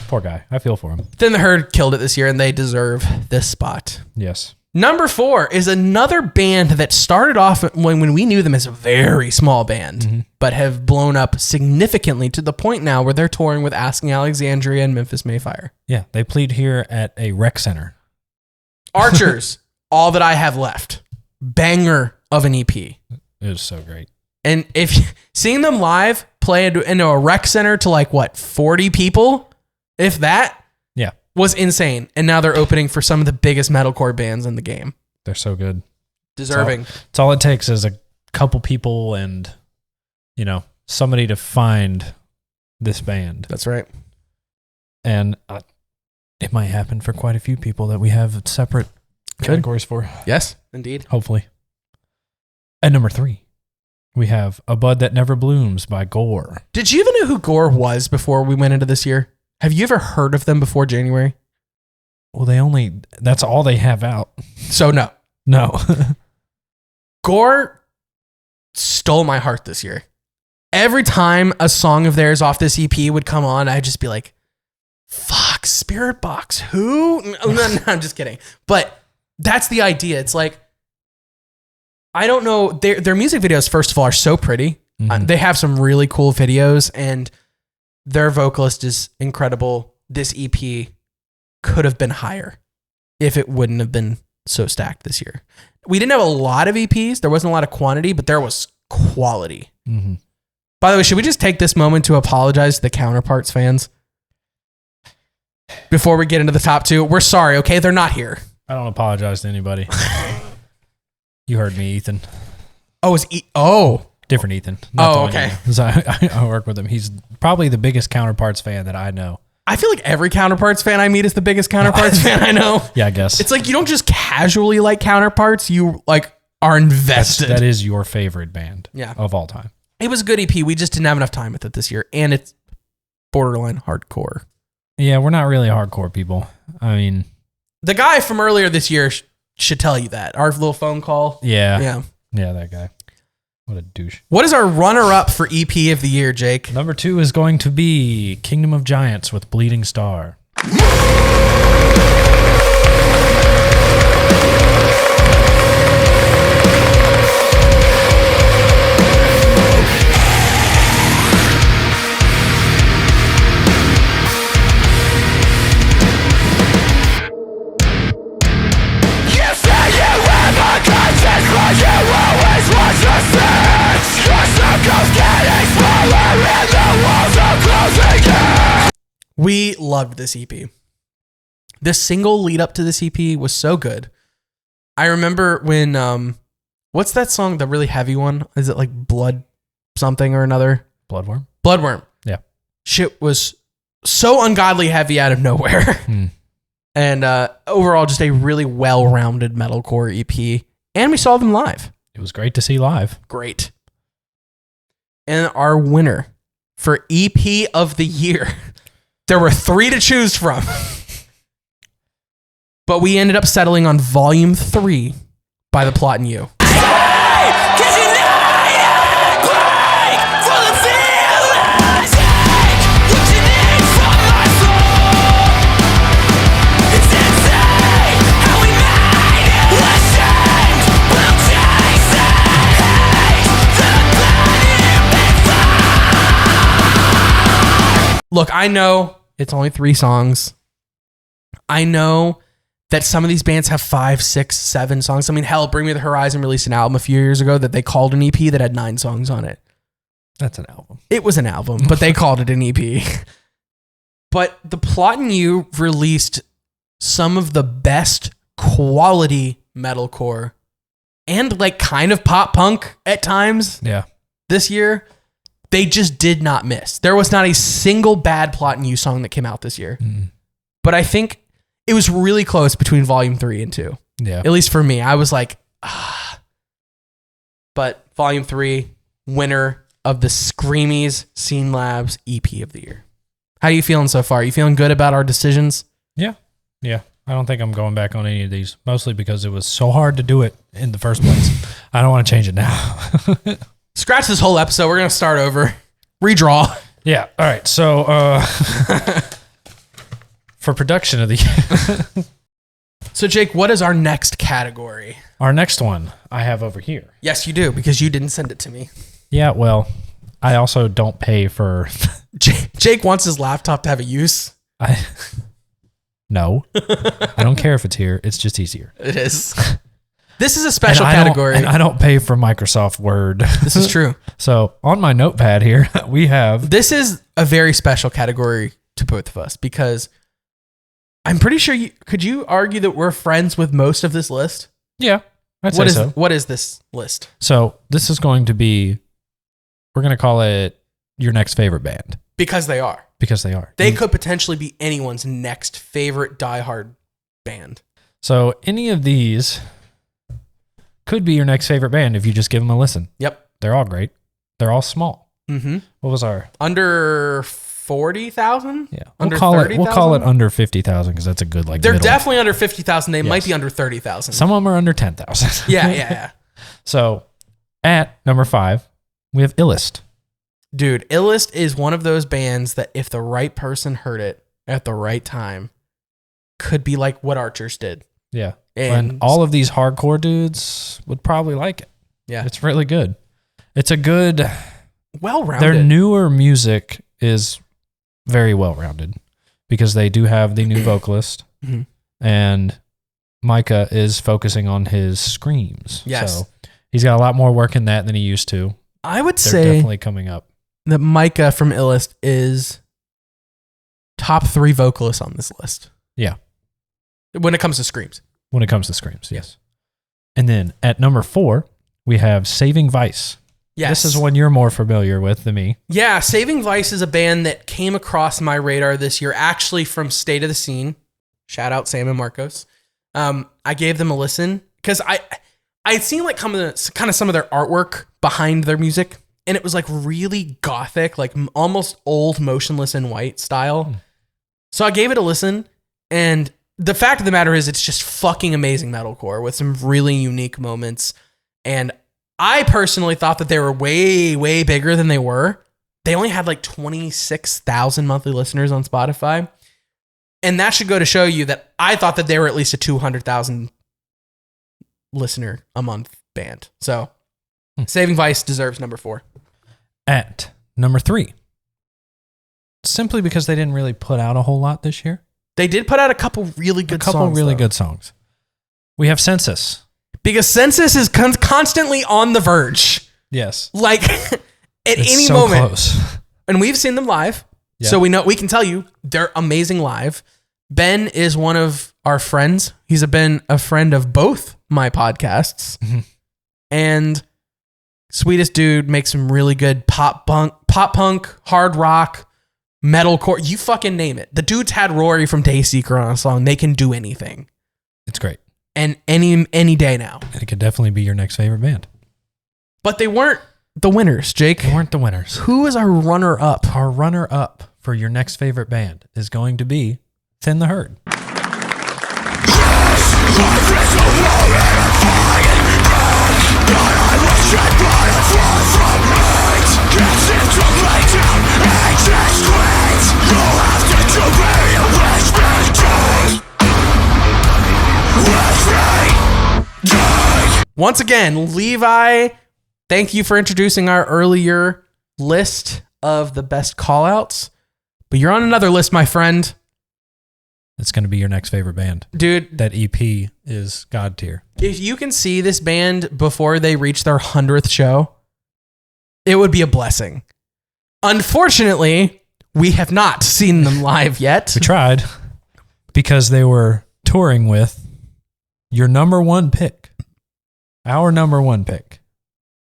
Poor guy. I feel for him. Then the Herd killed it this year, and they deserve this spot. Yes. Number 4 is another band that started off when we knew them as a very small band, but have blown up significantly to the point now where they're touring with Asking Alexandria and Memphis Mayfire. Yeah. They played here at a rec center. Archers, All That I Have Left. Banger of an EP. It was so great. And if seeing them live play into a rec center to like what, 40 people, if that, Yeah. was insane. And now they're opening for some of the biggest metalcore bands in the game. They're so good. Deserving. It's all it takes is a couple people and, somebody to find this band. That's right. And it might happen for quite a few people that we have separate categories for, Yes, indeed. hopefully. At number 3, We have A Bud That Never Blooms by Gore. Did you even know who Gore was before we went into this year? Have you ever heard of them before January? Well, that's all they have out. So no. No. Gore stole my heart this year. Every time a song of theirs off this EP would come on, I'd just be like, fuck, Spirit Box, who? No, I'm just kidding. But that's the idea. It's like, I don't know. Their music videos, first of all, are so pretty. Mhm. They have some really cool videos, and their vocalist is incredible. This EP could have been higher if it wouldn't have been so stacked this year. We didn't have a lot of EPs. There wasn't a lot of quantity, but there was quality. Mm-hmm. By the way, should we just take this moment to apologize to the Counterparts fans? Before we get into the top two, we're sorry, okay? They're not here. I don't apologize to anybody. You heard me, Ethan. Oh, Different Ethan. Not the one okay. you know. 'Cause I work with him. He's probably the biggest Counterparts fan that I know. I feel like every Counterparts fan I meet is the biggest Counterparts fan I know. Yeah, I guess. It's like you don't just casually like Counterparts, you like are invested. That is your favorite band Yeah. of all time. It was a good EP. We just didn't have enough time with it this year, and it's borderline hardcore. Yeah, we're not really hardcore people. I mean, The guy from earlier this year should tell you that. Our little phone call. yeah, Yeah. that guy. What a douche. What is our runner-up for EP of the year, Jake? Number 2 is going to be Kingdom of Giants with Bleeding Star. We loved this EP. The single lead up to this EP was so good. I remember when, what's that song, the really heavy one? Is it like Blood something or another? Bloodworm? Bloodworm. Yeah. Shit was so ungodly heavy out of nowhere. Hmm. And overall, just a really well-rounded metalcore EP. And we saw them live. It was great to see live. Great. And our winner for EP of the year, there were 3 to choose from. But we ended up settling on Volume 3 by The Plot and You. Look, I know it's only 3 songs. I know that some of these bands have 5, 6, 7 songs. I mean, hell, Bring Me the Horizon released an album a few years ago that they called an EP that had 9 songs on it. That's an album. It was an album, but they called it an EP. But The Plot and You released some of the best quality metalcore and like kind of pop punk at times Yeah. this year. They just did not miss. There was not a single bad Plot and You song that came out this year. Mm. But I think it was really close between Volume 3 and 2. Yeah. At least for me. I was like, ah. But Volume 3, winner of the Screamies Scene Labs EP of the year. How are you feeling so far? You feeling good about our decisions? Yeah. Yeah. I don't think I'm going back on any of these, mostly because it was so hard to do it in the first place. I don't want to change it now. Scratch this whole episode. We're going to start over. Redraw. Yeah. All right. So, for production of the year, So, Jake, what is our next category? our next one I have over here. Yes, you do, because you didn't send it to me. Yeah. Well, I also don't pay for. Jake wants his laptop to have a use. No, I don't care if it's here. It's just easier. It is. This is a special And I don't- category. and I don't pay for Microsoft Word. This is true. So on my notepad here, we have. This is a very special category to both of us because I'm pretty sure could you argue that we're friends with most of this list? Yeah. I'd say so. What is this list? So this is going to be. We're going to call it your next favorite band Because they are. because they are. They could potentially be anyone's next favorite diehard band. So any of these could be your next favorite band if you just give them a listen. Yep. They're all great. They're all small. Mm-hmm. What was our Under 40,000? Yeah, Under we'll call 30,000? it. We'll call it under 50,000 because that's a good They're middle. definitely under 50,000. They Yes. might be under 30,000. Some of them are under 10,000. Yeah. So at number 5, we have Illest. Dude, Illest is one of those bands that if the right person heard it at the right time, could be like what Archers did. Yeah, And and all of these hardcore dudes would probably like it. Yeah. It's really good. It's a good. Well-rounded. Their newer music is very well rounded because they do have the new vocalist, Mhm. and Micah is focusing on his screams. Yes. So he's got a lot more work in that than he used to. I would They're say definitely coming up. that Micah from Illest is top 3 vocalists on this list. Yeah. When it comes to screams. When it comes to screams, yes. And then at number 4, we have Saving Vice. Yes. This is one you're more familiar with than me. Yeah, Saving Vice is a band that came across my radar this year, actually from State of the Scene. Shout out Sam and Marcos. I gave them a listen because I had seen like kind of some of their artwork behind their music, and it was like really gothic, like almost old Motionless in White style. So I gave it a listen, and the fact of the matter is it's just fucking amazing metalcore with some really unique moments. And I personally thought that they were way, way bigger than they were. They only had like 26,000 monthly listeners on Spotify. And that should go to show you that I thought that they were at least a 200,000 listener a month band. So Saving Vice deserves number 4. At number 3, simply because they didn't really put out a whole lot this year. They did put out a couple really good songs. Good songs. We have Census. Because Census is constantly on the verge. Yes. Like at It's any so moment. close. And we've seen them live. Yeah. So we can tell you they're amazing live. Ben is one of our friends. He's been a friend of both my podcasts. Mhm. And sweetest dude, makes some really good pop punk, hard rock, metalcore. You fucking name it. The dude's had Rory from Dayseeker on a song. They can do anything. It's great. And any day now. And it could definitely be your next favorite band. But they weren't the winners, Jake. They weren't the winners. Who is our runner-up? Our runner-up for your next favorite band is going to be Thin the Herd. Once again, Levi, thank you for introducing our earlier list of the best callouts. But you're on another list, my friend. It's going to be your next favorite band. Dude, That EP is God tier. if you can see this band before they reach their 100th show, it would be a blessing. Unfortunately, we have not seen them live yet. We tried because they were touring with your number 1 pick. Our number 1 pick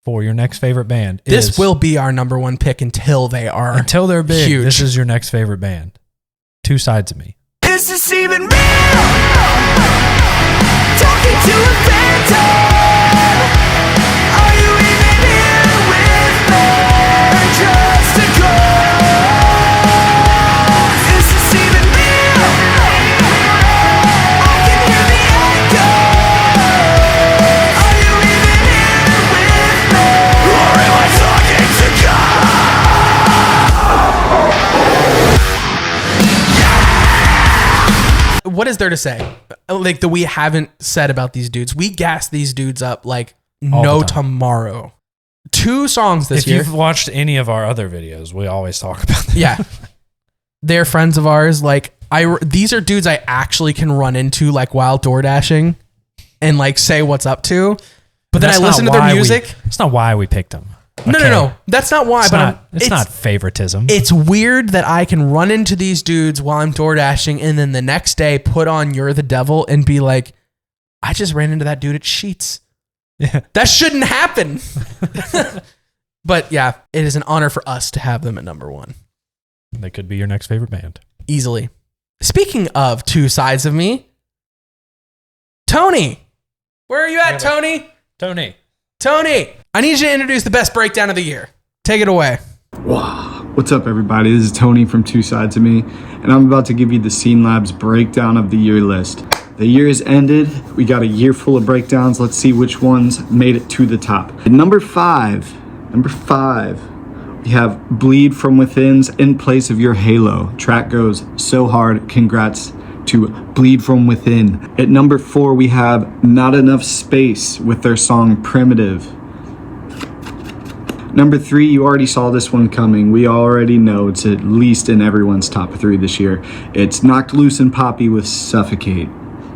for your next favorite band. This is, will be our number 1 pick until they are until they're big. huge. This is your next favorite band. Two Sides of Me. Is this even real? Talking to a phantom. Are you even here with me? Or just a ghost? Is this even real? I can hear the echo. Are you even here with me? Or am I talking to God? What is there to say? Like that we haven't said about these dudes. We gas these dudes up like All no the time. tomorrow. 2 songs this If year. you've watched any of our other videos, we always talk about that. Yeah. They're friends of ours. Like these are dudes I actually can run into like while door dashing and like say what's up to. But then I That's listen to not their why music. It's not why we picked them. No. That's not why. It's but not, it's not favoritism. It's weird that I can run into these dudes while I'm door dashing and then the next day put on You're the Devil and be like, I just ran into that dude at Sheets. Yeah. That shouldn't happen. But yeah, it is an honor for us to have them at number 1. They could be your next favorite band. Easily. Speaking of 2 Sides of Me, Tony. Where are you at, Tony? Tony. Tony, I need you to introduce the best breakdown of the year. Take it away. What's up, everybody? This is Tony from Two Sides of Me, and I'm about to give you the Scene Labs breakdown of the year list. The year has ended. We got a year full of breakdowns. Let's see which ones made it to the top. At number five, we have Bleed From Within's In Place of Your Halo. Track goes so hard. Congrats to Bleed From Within. At number 4, we have Not Enough Space with their song Primitive. Number 3, you already saw this one coming. We already know it's at least in everyone's top 3 this year. It's Knocked Loose and Poppy with Suffocate.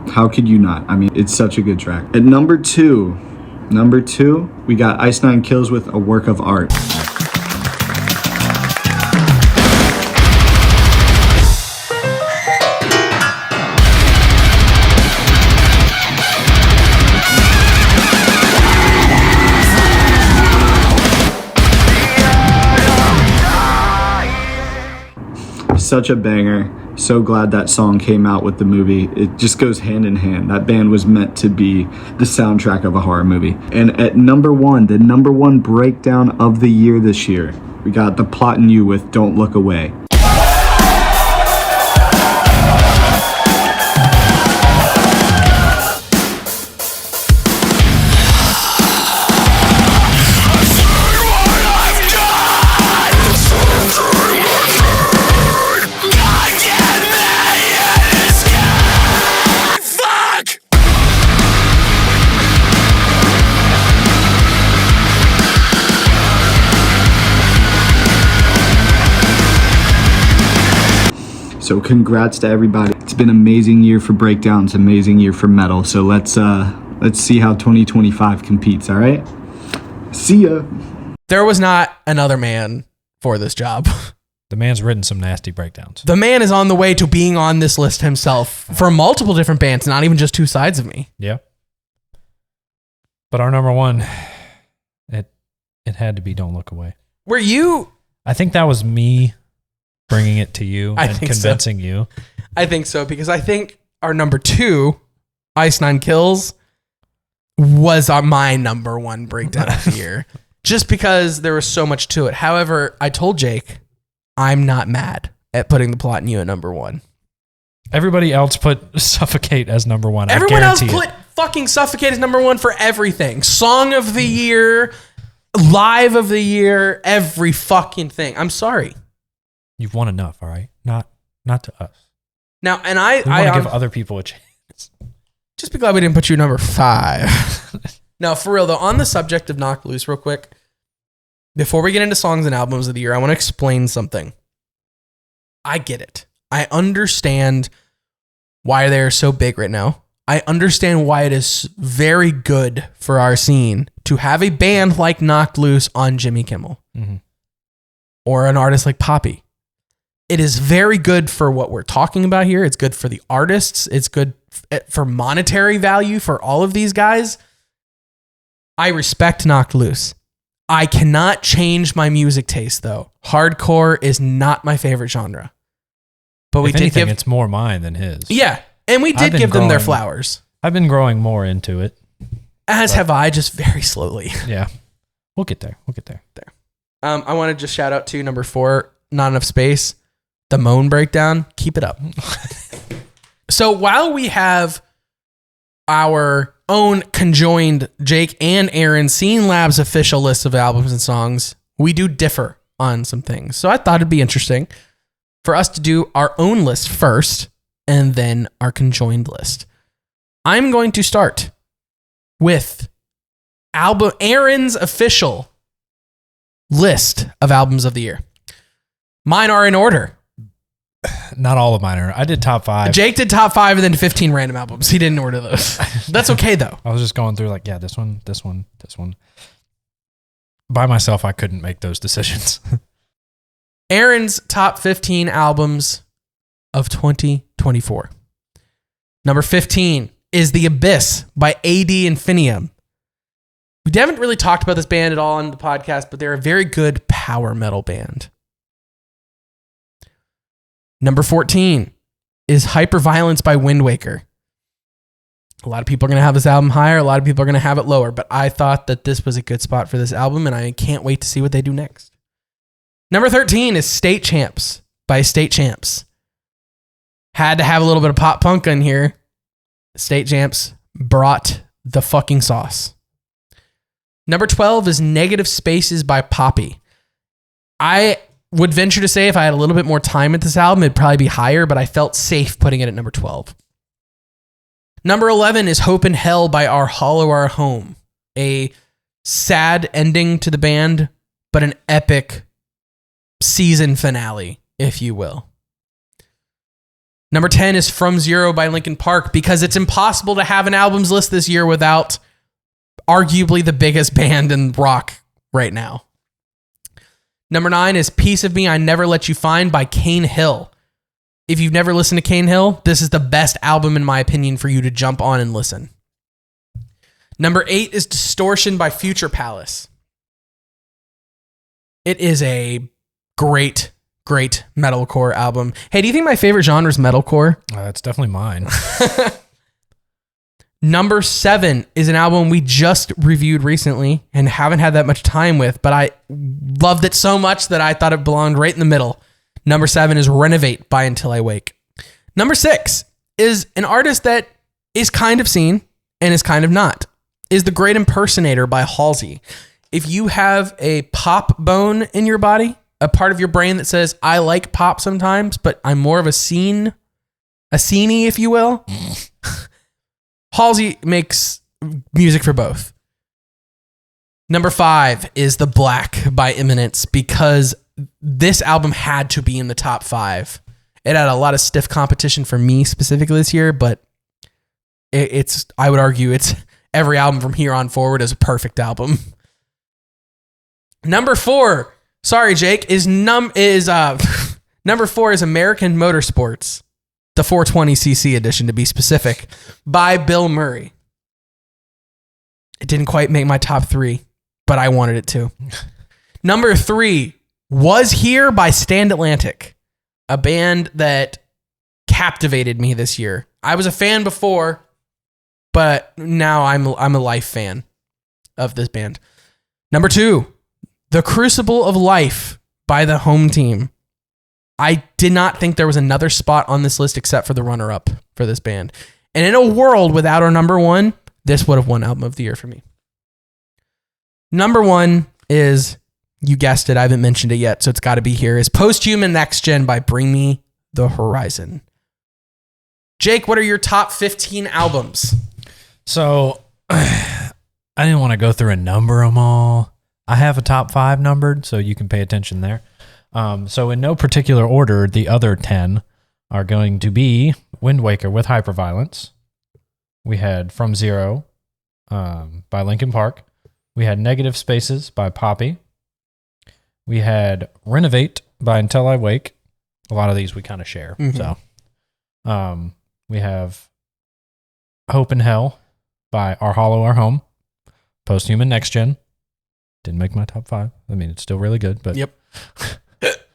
How could you not? I mean, it's such a good track. At number 2, we got Ice Nine Kills with A Work of Art. Such a banger. So glad that song came out with the movie. It just goes hand in hand. That band was meant to be the soundtrack of a horror movie. And at number 1, the number 1 breakdown of the year this year, we got The Plot in You with Don't Look Away. So congrats to everybody. It's been an amazing year for breakdowns, amazing year for metal. So let's see how 2025 competes, all right? See ya. There was not another man for this job. The man's written some nasty breakdowns. The man is on the way to being on this list himself for multiple different bands, not even just Two Sides of Me. Yeah. But our number 1, it had to be Don't Look Away. Were you? I think that was me bringing it to you I and think convincing you. I think so, because I think our number 2, Ice Nine Kills, was my number 1 breakdown of the year. Just because there was so much to it. However, I told Jake, I'm not mad at putting The Plot in You at number 1. Everybody else put Suffocate as number 1. Everyone else I guarantee put fucking Suffocate as number 1 for everything. Song of the year, live of the year, every fucking thing. I'm sorry. You've won enough, all right? Not to us. Now, and I want to give other people a chance. Just be glad we didn't put you number 5. Now, for real though, on the subject of Knocked Loose, real quick, before we get into songs and albums of the year, I want to explain something. I get it. I understand why they're so big right now. I understand why it is very good for our scene to have a band like Knocked Loose on Jimmy Kimmel. Mm-hmm. Or an artist like Poppy. It is very good for what we're talking about here. It's good for the artists. It's good for monetary value for all of these guys. I respect Knocked Loose. I cannot change my music taste, though. Hardcore is not my favorite genre. But If anything, it's more mine than his. Yeah, and we did give them their flowers. I've been growing more into it. As have I, just very slowly. Yeah. We'll get there. I want to just shout out to number 4, Not Enough Space. The Moan breakdown. Keep it up. So while we have our own conjoined Jake and Aaron Scene Labs official list of albums and songs, we do differ on some things. So I thought it'd be interesting for us to do our own list first and then our conjoined list. I'm going to start with Aaron's official list of albums of the year. Mine are in order. Not all of mine are. I did top 5. Jake did top 5 and then 15 random albums. He didn't order those. That's okay though. I was just going through like, yeah, this one. By myself, I couldn't make those decisions. Aaron's top 15 albums of 2024. Number 15 is The Abyss by AD Infinium. We haven't really talked about this band at all on the podcast, but they're a very good power metal band. Number 14 is Hyperviolence by Wind Waker. A lot of people are going to have this album higher. A lot of people are going to have it lower. But I thought that this was a good spot for this album, and I can't wait to see what they do next. Number 13 is State Champs by State Champs. Had to have a little bit of pop punk in here. State Champs brought the fucking sauce. Number 12 is Negative Spaces by Poppy. I would venture to say if I had a little bit more time at this album, it'd probably be higher, but I felt safe putting it at number 12. Number 11 is Hope in Hell by Our Hollow Our Home. A sad ending to the band, but an epic season finale, if you will. Number 10 is From Zero by Linkin Park, because it's impossible to have an albums list this year without arguably the biggest band in rock right now. Number 9 is Piece of Me I Never Let You Find by Cane Hill. If you've never listened to Cane Hill, this is the best album in my opinion for you to jump on and listen. Number 8 is Distortion by Future Palace. It is a great metalcore album. Hey, do you think my favorite genre is metalcore? That's definitely mine. Number 7 is an album we just reviewed recently and haven't had that much time with, but I loved it so much that I thought it belonged right in the middle. Number 7 is Renovate by Until I Wake. Number 6 is an artist that is kind of seen and is kind of not. Is The Great Impersonator by Halsey. If you have a pop bone in your body, a part of your brain that says, I like pop sometimes, but I'm more of a sceney, if you will. Halsey makes music for both. Number 5 is The Black by Eminence, because this album had to be in the top 5. It had a lot of stiff competition for me specifically this year, but I would argue it's every album from here on forward is a perfect album. Number 4, sorry Jake, number 4 is American Motorsports. The 420cc edition, to be specific, by Bill Murray. It didn't quite make my top 3, but I wanted it to. Number 3 was Here by Stand Atlantic, a band that captivated me this year. I was a fan before, but now I'm a life fan of this band. Number 2, The Crucible of Life by The Home Team. I did not think there was another spot on this list except for the runner-up for this band. And in a world without our number 1, this would have won Album of the Year for me. Number 1 is, you guessed it, I haven't mentioned it yet, so it's got to be here, is Posthuman Next Gen by Bring Me the Horizon. Jake, what are your top 15 albums? So, I didn't want to go through and number them all. I have a top 5 numbered, so you can pay attention there. So in no particular order, the other 10 are going to be Wind Waker with Hyperviolence. We had From Zero by Linkin Park. We had Negative Spaces by Poppy. We had Renovate by Until I Wake. A lot of these we kind of share. Mm-hmm. So we have Hope in Hell by Our Hollow Our Home. Posthuman Next Gen. Didn't make my top 5. I mean, it's still really good, but Yep.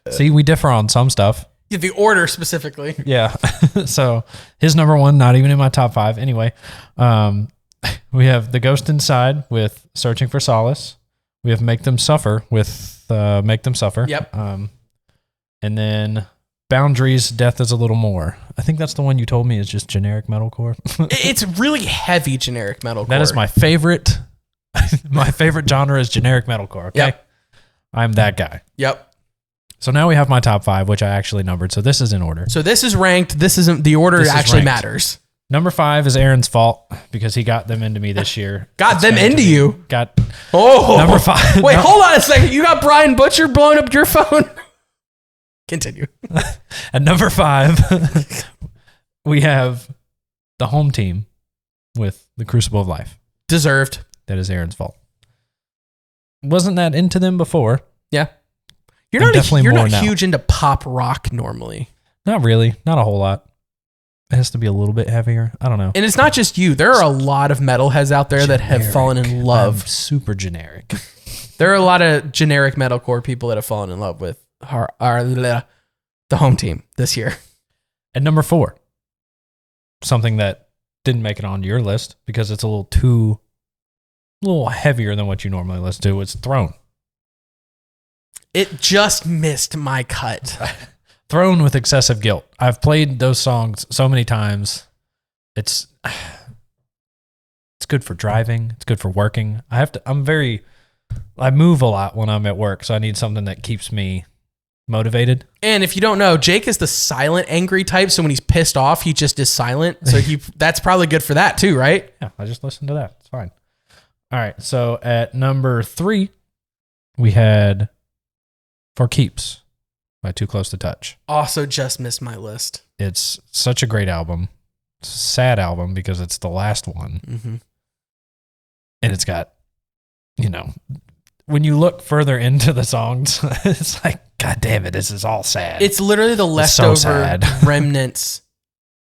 See, we differ on some stuff. Yeah, the order specifically. Yeah. So his number 1, not even in my top 5. Anyway, we have The Ghost Inside with Searching for Solace. We have Make Them Suffer with Make Them Suffer. Yep. And then Boundaries, Death is a Little More. I think that's the one you told me is just generic metalcore. It's really heavy generic metalcore. That is my favorite. My favorite genre is generic metalcore. Okay. Yep. I'm that guy. Yep. So now we have my top 5, which I actually numbered. So this is in order. So this is ranked. This isn't the order. This It is actually ranked. matters. Number 5 is Aaron's fault because he got them into me this year. Got them into you? Got Number 5. Wait, hold on a second. You got Brian Butcher blowing up your phone? Continue. At number 5, we have The Home Team with The Crucible of Life. Deserved. That is Aaron's fault. Wasn't that into them before? Yeah. You're I'm not, definitely you're more not now. huge into pop rock normally. Not really. Not a whole lot. It has to be a little bit heavier. I don't know. And it's not just you. There are a lot of metalheads out there that have fallen in love. I'm super generic. There are a lot of generic metalcore people that have fallen in love with the Home Team this year. At number 4, something that didn't make it onto your list because it's a little heavier than what you normally listen to. It's Throne. It just missed my cut. Throne with Excessive Guilt. I've played those songs so many times. It's good for driving. It's good for working. I move a lot when I'm at work, so I need something that keeps me motivated. And if you don't know, Jake is the silent angry type, so when he's pissed off, he just is silent. So that's probably good for that too, right? Yeah, I just listen to that. It's fine. All right, so at number 3, we had For Keeps by Too Close to Touch. Also just missed my list. It's such a great album. It's a sad album because it's the last one. Mm-hmm. And it's got, when you look further into the songs, it's like, God damn it, this is all sad. It's literally the leftover remnants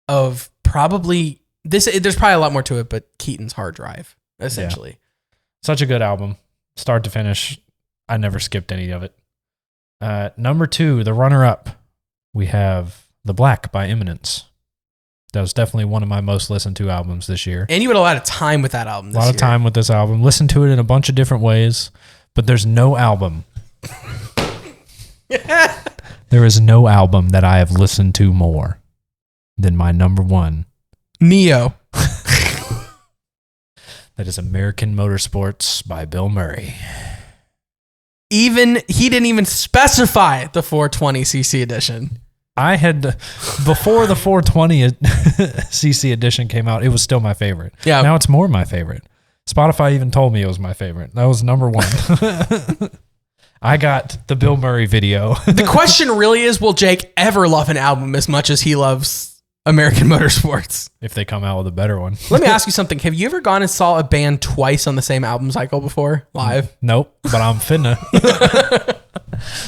of probably this. There's probably a lot more to it, but Keaton's hard drive, essentially. Yeah. Such a good album, start to finish. I never skipped any of it. Number 2, the runner-up, we have The Black by Eminence. That was definitely one of my most listened to albums this year. And you had a lot of time with that album this year. A lot of time with this album. Listened to it in a bunch of different ways, but there's no album. There is no album that I have listened to more than my number 1. Neo. That is American Motorsports by Bill Murray. He didn't even specify the 420cc edition. I had, before the 420cc edition came out, it was still my favorite. Yeah. Now it's more my favorite. Spotify even told me it was my favorite. That was number 1. I got the Bill Murray video. The question really is, will Jake ever love an album as much as he loves American Motorsports? If they come out with a better one. Let me ask you something. Have you ever gone and saw a band twice on the same album cycle before, live? Nope, but I'm finna.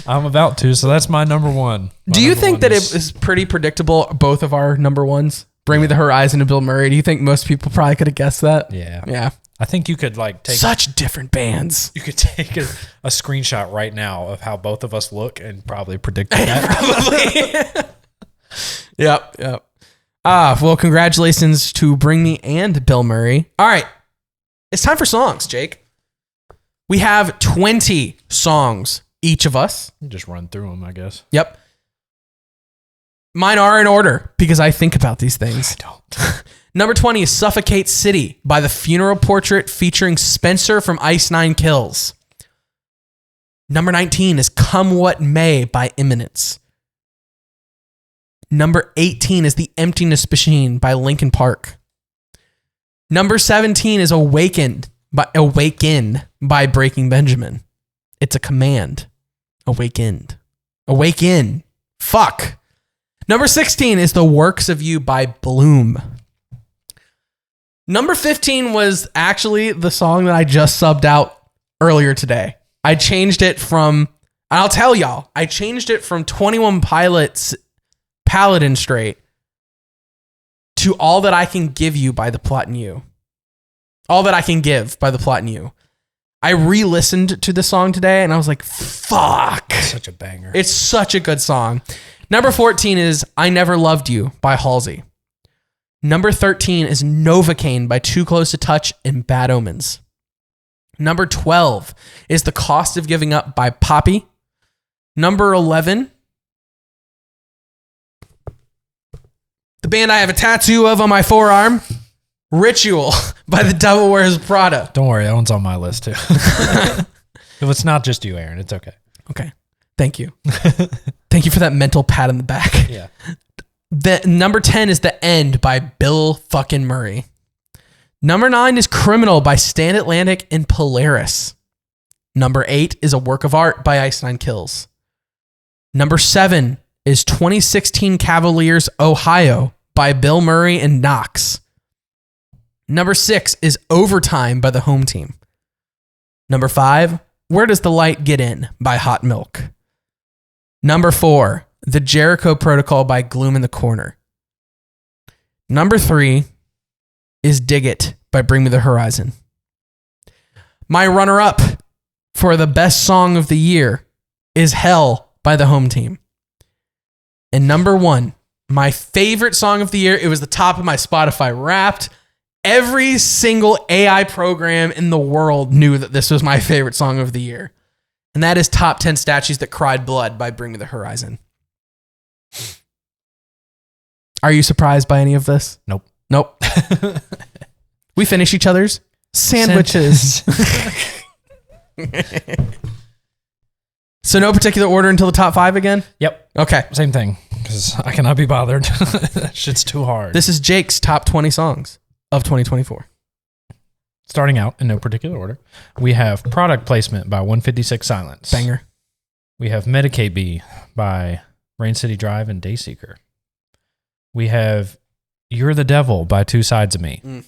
I'm about to, so that's my number 1. Do you think that it is pretty predictable, both of our number 1s? Bring Me the Horizon and Bill Murray. Do you think most people probably could have guessed that? Yeah. Yeah. I think you could take such different bands. You could take a screenshot right now of how both of us look and probably predict that. Probably. Yep. Well, congratulations to Bring Me and Bill Murray. All right. It's time for songs, Jake. We have 20 songs, each of us. Just run through them, I guess. Yep. Mine are in order because I think about these things. I don't. Number 20 is Suffocate City by The Funeral Portrait featuring Spencer from Ice Nine Kills. Number 19 is Come What May by Imminence. Number 18 is The Emptiness Machine by Linkin Park. Number 17 is Awaken by Breaking Benjamin. It's a command. Awakened. Awaken. Fuck. Number 16 is The Works of You by Bloom. Number 15 was actually the song that I just subbed out earlier today. I changed it from, I'll tell y'all, I changed it from 21 Pilots' Paladin Straight to All That I Can Give You by The Plot and You. All That I Can Give by The Plot and You. I re-listened to the song today and I was like, fuck. It's such a banger. It's such a good song. Number 14 is I Never Loved You by Halsey. Number 13 is Novocaine by Too Close to Touch and Bad Omens. Number 12 is The Cost of Giving Up by Poppy. Number 11, the band I have a tattoo of on my forearm, Ritual by The Devil Wears Prada. Don't worry, that one's on my list too. If it's not just you, Aaron, it's okay. Okay. Thank you. Thank you for that mental pat in the back. Yeah. The number 10 is The End by Bill fucking Murray. Number 9 is Criminal by Stand Atlantic and Polaris. Number 8 is A Work of Art by Ice Nine Kills. Number 7 is 2016 Cavaliers Ohio by Bill Murray and Knox. Number 6 is Overtime by The Home Team. Number 5, Where Does the Light Get In by Hot Milk. Number 4, The Jericho Protocol by Gloom in the Corner. Number 3 is Dig It by Bring Me the Horizon. My runner-up for the best song of the year is Hell by The Home Team. And number 1, my favorite song of the year, it was the top of my Spotify Wrapped. Every single AI program in the world knew that this was my favorite song of the year. And that is Top 10 Statues That Cried Blood by Bring Me the Horizon. Are you surprised by any of this? Nope. Nope. We finish each other's sandwiches. So no particular order until the top 5 again? Yep. Okay. Same thing, because I cannot be bothered. That shit's too hard. This is Jake's top 20 songs of 2024. Starting out in no particular order, we have Product Placement by 156 Silence. Banger. We have Medicaid B by Rain City Drive and Dayseeker. We have You're the Devil by Two Sides of Me.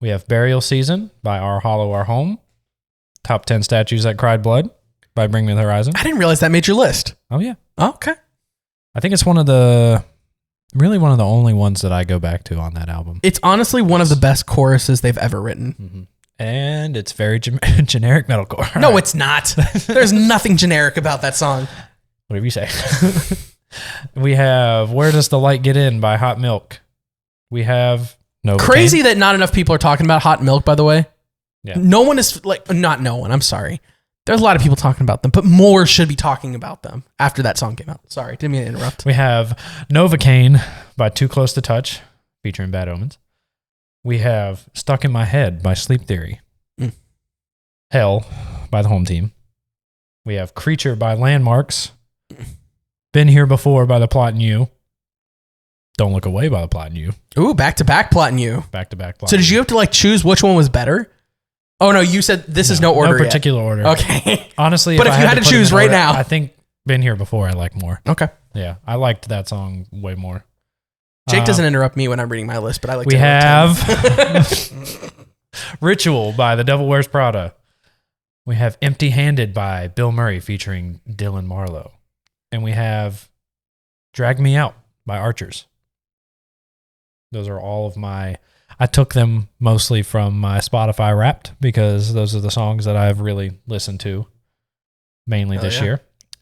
We have Burial Season by Our Hollow, Our Home. Top 10 Statues That Cried Blood by Bring Me the Horizon. I didn't realize that made your list. Oh, yeah. Oh, okay. I think it's one of the only ones that I go back to on that album. It's honestly one of the best choruses they've ever written. And it's very generic metalcore. No, it's not. There's nothing generic about that song. Whatever you say. We have Where Does the Light Get In by Hot Milk. We have Novocaine. Crazy that not enough people are talking about Hot Milk, by the way. Yeah. No one is like, not no one, I'm sorry. There's a lot of people talking about them, but more should be talking about them after that song came out. Sorry, didn't mean to interrupt. We have Novocaine by Too Close to Touch, featuring Bad Omens. We have Stuck in My Head by Sleep Theory. Hell by the Home Team. We have Creature by Landmarks. Been Here Before by The Plot and You. Don't Look Away by The Plot and You. Ooh, back-to-back Plotting You. Back-to-back Plot. So did you have to like choose which one was better? Oh no, you said this is no order No yet. particular order. Okay. Honestly, But if I you had to put them choose in right order, now. I think Been Here Before I like more. Okay. Yeah, I liked that song way more. Jake doesn't interrupt me when I'm reading my list, but I like We to have Ritual by The Devil Wears Prada. We have Empty Handed by Bill Murray featuring Dylan Marlowe. And we have Drag Me Out by Archers. Those are all of my... I took them mostly from my Spotify Wrapped because those are the songs that I've really listened to mainly this year.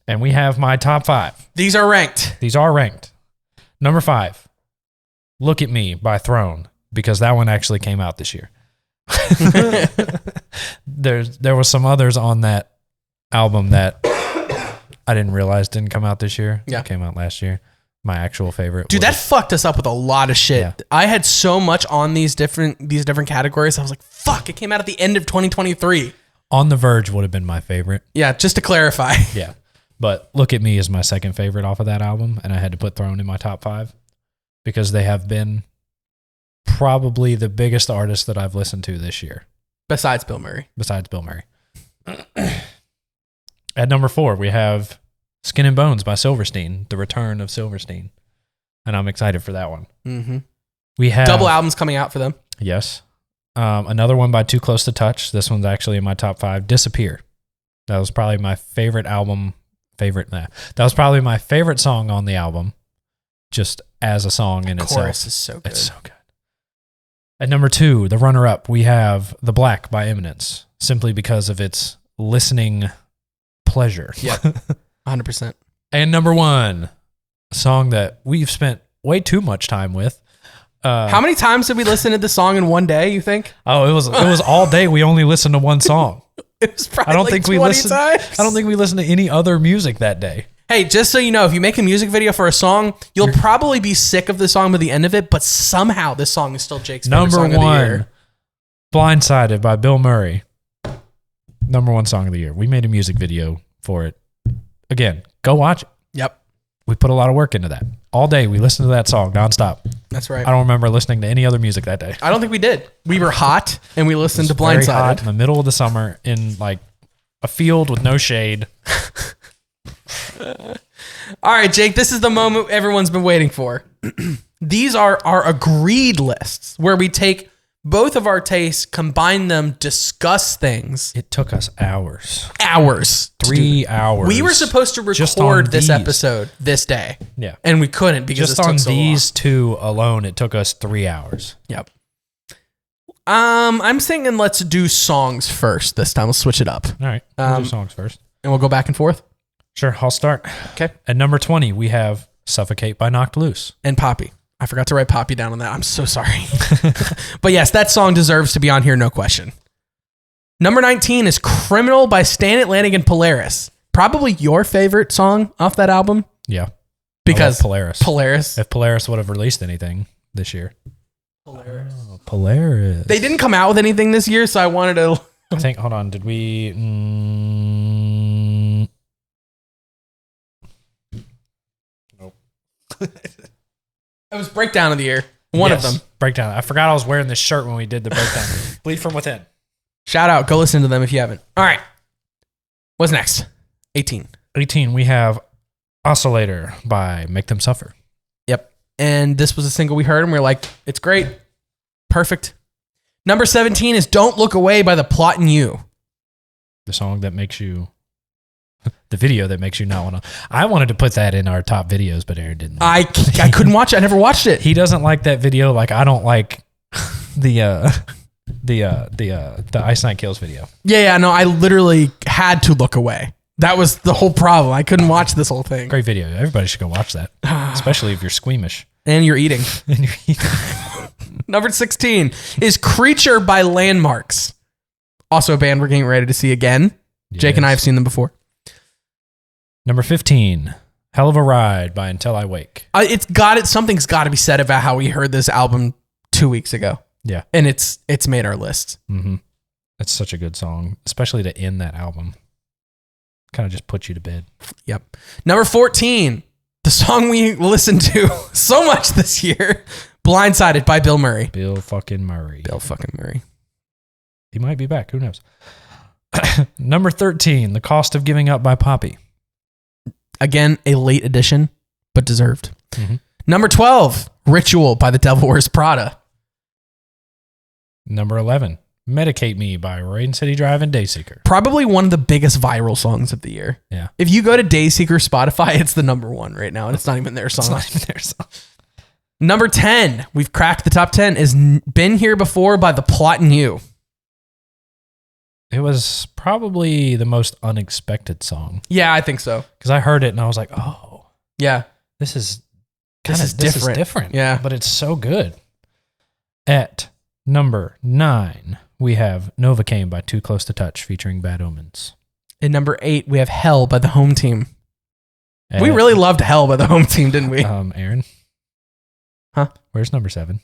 And we have my top 5. These are ranked. These are ranked. Number 5, Look at Me by Throne, because that one actually came out this year. There was some others on that album that I didn't realize didn't come out this year. Yeah. It came out last year. My actual favorite. Dude, that fucked us up with a lot of shit. Yeah. I had so much on these different categories. I was like, fuck, it came out at the end of 2023. On the Verge would have been my favorite. Yeah, just to clarify. Yeah. But Look at Me is my second favorite off of that album, and I had to put Throne in my top 5 because they have been probably the biggest artist that I've listened to this year. Besides Bill Murray. At number 4, we have Skin and Bones by Silverstein, The Return of Silverstein. And I'm excited for that one. Mm-hmm. We have... Double albums coming out for them. Yes. Another one by Too Close to Touch. This one's actually in my top 5. Disappear. That was probably my favorite album. That was probably my favorite song on the album, just as a song in itself. Chorus is so good. It's so good. At number 2, the runner-up, we have The Black by Eminence, simply because of its listening pleasure. Yep. 100%. And number 1, a song that we've spent way too much time with. How many times did we listen to this song in one day, you think? Oh, it was all day. We only listened to one song. It was probably I don't like think 20 we listened. times. I don't think we listened to any other music that day. Hey, just so you know, if you make a music video for a song, you'll probably be sick of the song by the end of it, but somehow this song is still Jake's favorite Number song of the year. 1, Blindsided by Bill Murray. Number 1 song of the year. We made a music video for it. Again, go watch it. Yep. We put a lot of work into that. All day we listened to that song nonstop. That's right. I don't remember listening to any other music that day. I don't think we did. We were hot and we listened to Very hot Blindsided. in the middle of the summer in like a field with no shade. All right, Jake, this is the moment everyone's been waiting for. These are our agreed lists where we take both of our tastes, combine them, discuss things. It took us hours. 3 hours. We were supposed to just on record this these. episode this day. Yeah. And we couldn't because Just it took on so these 2 alone, it took us 3 hours. long. Yep. I'm thinking let's do songs first this time. Let's switch it up. All right. We'll do songs first. And we'll go back and forth. Sure, I'll start. Okay. At number 20, we have Suffocate by Knocked Loose. And Poppy. I forgot to write Poppy down on that. I'm so sorry. But yes, that song deserves to be on here, no question. Number 19 is Criminal by Stan Atlantic and Polaris. Probably your favorite song off that album. Yeah. Because Polaris. If Polaris would have released anything this year. Polaris. They didn't come out with anything this year, so I wanted to... I think, hold on, did we... Nope. It was Breakdown of the Year. One of them. Breakdown. I forgot I was wearing this shirt when we did the breakdown. Bleed from Within. Shout out. Go listen to them if you haven't. All right. What's next? 18. 18, we have Oscillator by Make Them Suffer. Yep. And this was a single we heard and we were like, it's great. Perfect. Number 17 is Don't Look Away by The Plot and You. The song that makes you... The video that makes you not want to... I wanted to put that in our top videos, but Aaron didn't. I couldn't watch it. I never watched it. He doesn't like that video like I don't like the Ice Nine Kills video. Yeah, no, I literally had to look away. That was the whole problem. I couldn't watch this whole thing. Great video. Everybody should go watch that, especially if you're squeamish. And you're eating. Number 16 is Creature by Landmarks. Also a band we're getting ready to see again. Yes. Jake and I have seen them before. Number 15, Hell of a Ride by Until I Wake. Something's got to be said about how we heard this album 2 weeks ago. Yeah. And it's made our list. Mm-hmm. It's such a good song, especially to end that album. Kind of just puts you to bed. Yep. Number 14, the song we listened to so much this year, Blindsided by Bill Murray. Bill fucking Murray. He might be back. Who knows? Number 13, The Cost of Giving Up by Poppy. Again, a late edition, but deserved. Mm-hmm. Number 12, Ritual by The Devil Wears Prada. Number 11, Medicate Me by Rain City Drive and Dayseeker. Probably one of the biggest viral songs of the year. Yeah. If you go to Dayseeker Spotify, it's the number one right now, and it's not even their song. Number 10, we've cracked the top 10, is Been Here Before by The Plot and You. It was probably the most unexpected song. Yeah, I think so. Because I heard it and I was like, oh. Yeah. This is different. Yeah. But it's so good. At number 9, we have Novocaine by Too Close to Touch featuring Bad Omens. At number 8, we have Hell by The Home Team. We really loved Hell by The Home Team, didn't we? Aaron? Huh? Where's number 7?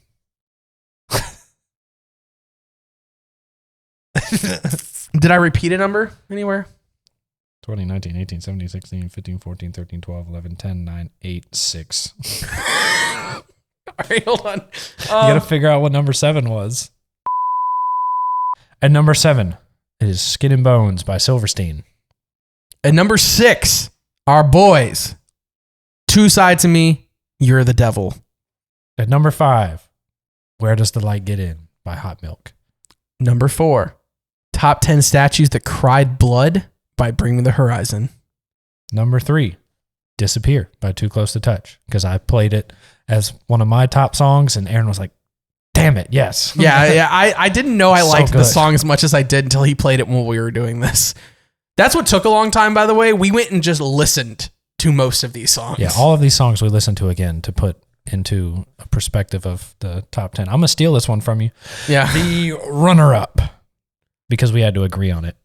Did I repeat a number anywhere? 20, 19, 18, 17, 16, 15, 14, 13, 12, 11, 10, 9, 8, 6. All right, hold on. You got to figure out what number 7 was. At number 7 is Skin and Bones by Silverstein. At number 6, our boys, Two Sides of Me, You're the Devil. At number 5, Where Does the Light Get In by Hot Milk. Number 4, Top 10 Statues That Cried Blood by Bring Me the Horizon. Number 3, Disappear by Too Close to Touch, because I played it as one of my top songs and Aaron was like, damn it, yes. Yeah. I didn't know I liked good. the song as much as I did until he played it when we were doing this. That's what took a long time, by the way. We went and just listened to most of these songs. Yeah, all of these songs we listened to again to put into a perspective of the top 10. I'm going to steal this one from you. Yeah. The runner-up, because we had to agree on it.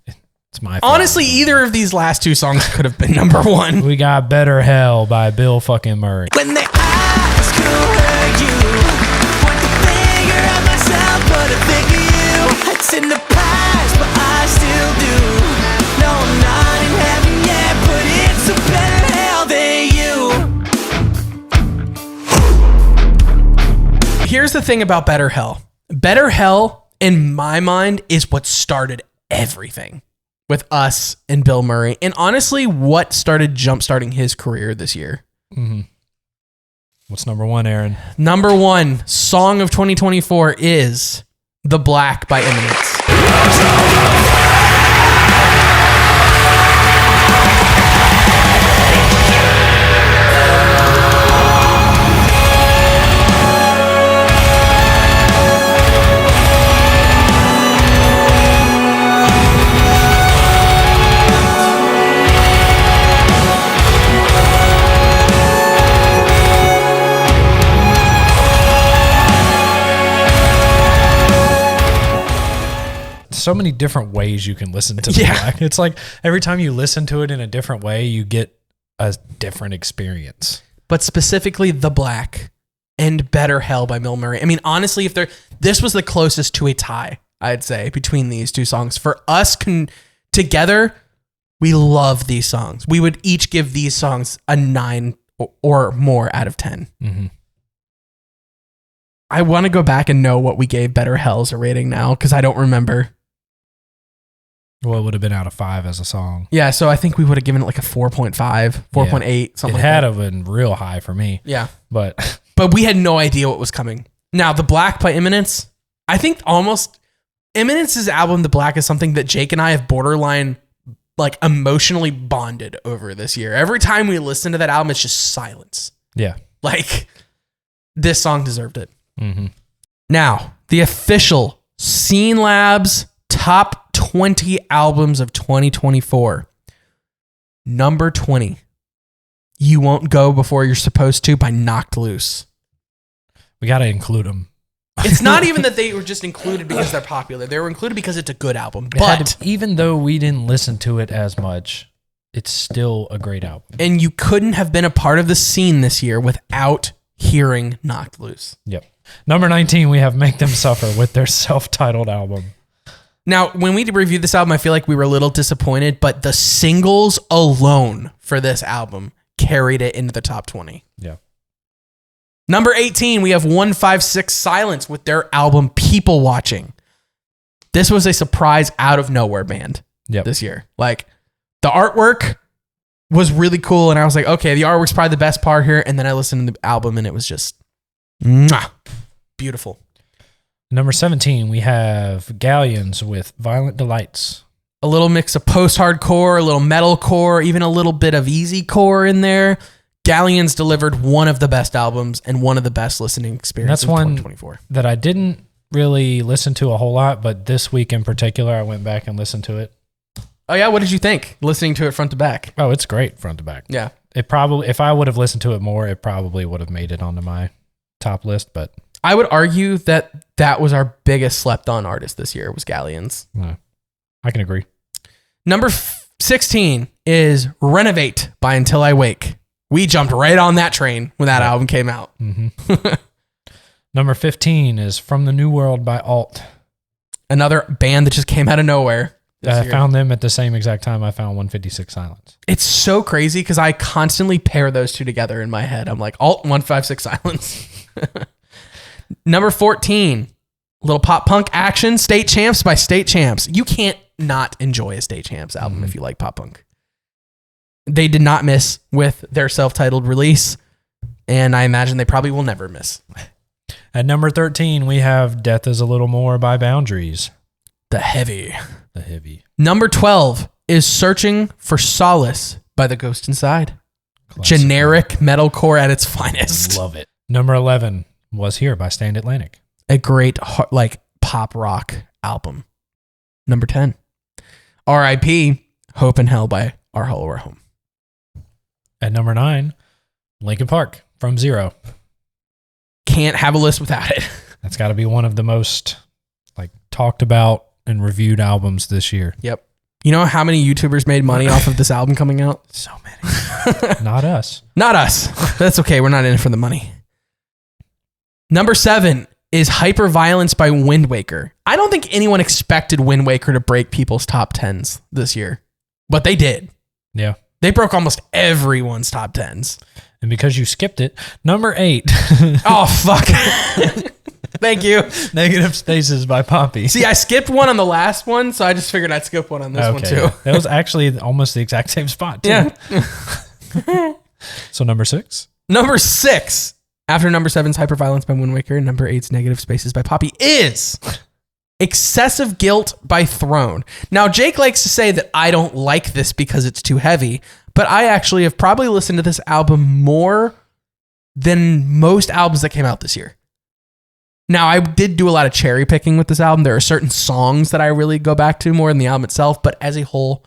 It's my favorite. Honestly, either of these last two songs could have been number 1. We got Better Hell by Bill fucking Murray. When they ask who hurt you, point the finger at myself, but I think of you. It's in the past, but I still do. No, I'm not in heaven yet, but it's a better hell than you. Here's the thing about Better Hell. Better Hell, in my mind, is what started everything with us and Bill Murray. And honestly, what started jumpstarting his career this year. Mm-hmm. What's number 1, Aaron? Number 1 song of 2024 is The Black by Eminence. so many different ways you can listen to the Black. It's like every time you listen to it in a different way, you get a different experience. But specifically The Black and Better Hell by Bill Murray. I mean, honestly, this was the closest to a tie, I'd say, between these two songs. For us together, we love these songs. We would each give these songs a 9 or more out of 10. Mm-hmm. I want to go back and know what we gave Better Hell as a rating now, because I don't remember. Well, it would have been out of 5 as a song. Yeah, so I think we would have given it like a 4.5, 4.8, something like that. It had to have been real high for me. Yeah. But we had no idea what was coming. Now, The Black by Eminence, I think almost Eminence's album, The Black, is something that Jake and I have borderline like emotionally bonded over this year. Every time we listen to that album, it's just silence. Yeah. Like, this song deserved it. Mm-hmm. Now, the official Scene Labs top 20 albums of 2024. Number 20, You Won't Go Before You're Supposed To by Knocked Loose. We got to include them. It's not even that they were just included because they're popular. They were included because it's a good album. But even though we didn't listen to it as much, it's still a great album. And you couldn't have been a part of the scene this year without hearing Knocked Loose. Yep. Number 19, we have Make Them Suffer with their self-titled album. Now, when we reviewed this album, I feel like we were a little disappointed, but the singles alone for this album carried it into the top 20. Yeah. Number 18, we have 156 Silence with their album People Watching. This was a surprise out of nowhere band this year. Like, the artwork was really cool, and I was like, okay, the artwork's probably the best part here. And then I listened to the album, and it was just beautiful. Number 17, we have Galleons with Violent Delights. A little mix of post-hardcore, a little metalcore, even a little bit of easycore in there. Galleons delivered one of the best albums and one of the best listening experiences That's one of 2024. That I didn't really listen to a whole lot, but this week in particular, I went back and listened to it. Oh yeah, what did you think listening to it front to back? Oh, it's great front to back. Yeah. It probably, if I would have listened to it more, it probably would have made it onto my top list, but I would argue that was our biggest slept on artist this year was Galleons. I can agree. Number 16 is Renovate by Until I Wake. We jumped right on that train when that album came out. Mm-hmm. Number 15 is From the New World by Alt. Another band that just came out of nowhere. I found them at the same exact time I found 156 Silence. It's so crazy because I constantly pair those two together in my head. I'm like, Alt 156 Silence. Number 14, little pop punk action, State Champs by State Champs. You can't not enjoy a State Champs album if you like pop punk. They did not miss with their self-titled release, and I imagine they probably will never miss. At number 13, we have Death is a Little More by Boundaries. The heavy. Number 12 is Searching for Solace by The Ghost Inside. Classic. Generic metalcore at its finest. Love it. Number 11 was Here by Stand Atlantic. A great like pop rock album. Number 10, R.I.P. Hope in Hell by Our Hollow Home. At number 9, Linkin Park From Zero. Can't have a list without it. That's got to be one of the most like talked about and reviewed albums this year. Yep. You know how many YouTubers made money off of this album coming out? So many. Not us. Not us. That's okay. We're not in it for the money. Number 7 is Hyperviolence by Wind Waker. I don't think anyone expected Wind Waker to break people's top 10s this year, but they did. Yeah. They broke almost everyone's top 10s. And because you skipped it, number 8. Oh, fuck. Thank you. Negative Spaces by Poppy. See, I skipped one on the last one, so I just figured I'd skip one on this one too. That was actually almost the exact same spot, too. Yeah. So number 6? Number 6, after number 7's Hyperviolence by Wind Waker, and number 8's Negative Spaces by Poppy, is Excessive Guilt by Throne. Now, Jake likes to say that I don't like this because it's too heavy, but I actually have probably listened to this album more than most albums that came out this year. Now, I did do a lot of cherry picking with this album. There are certain songs that I really go back to more than the album itself, but as a whole,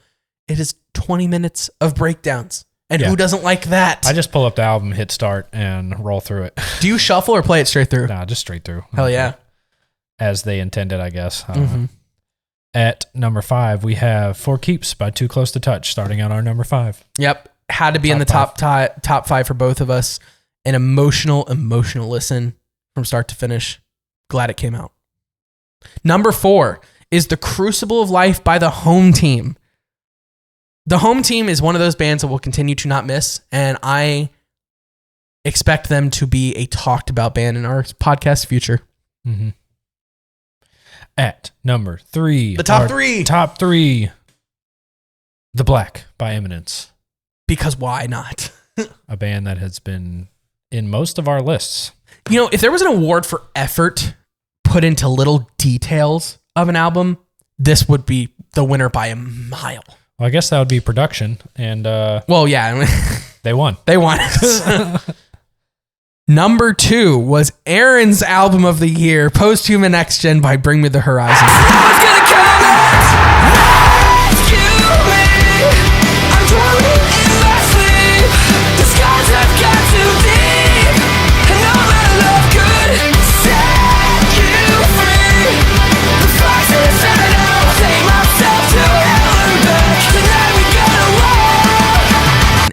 it is 20 minutes of breakdowns. And who doesn't like that? I just pull up the album, hit start, and roll through it. Do you shuffle or play it straight through? Nah, just straight through. Hell yeah. As they intended, I guess. At number 5, we have For Keeps by Too Close to Touch, starting out our number 5. Yep. Had to be in the top 5 for both of us. An emotional listen from start to finish. Glad it came out. Number 4 is The Crucible of Life by The Home Team. The Home Team is one of those bands that we'll continue to not miss, and I expect them to be a talked about band in our podcast future. Mm-hmm. At number 3. The top 3. Top 3. The Black by Eminence. Because why not? A band that has been in most of our lists. You know, if there was an award for effort put into little details of an album, this would be the winner by a mile. Well, I guess that would be production. And well, yeah. They won. They won. Number 2 was Aaron's album of the year, Posthuman Next Gen by Bring Me the Horizon.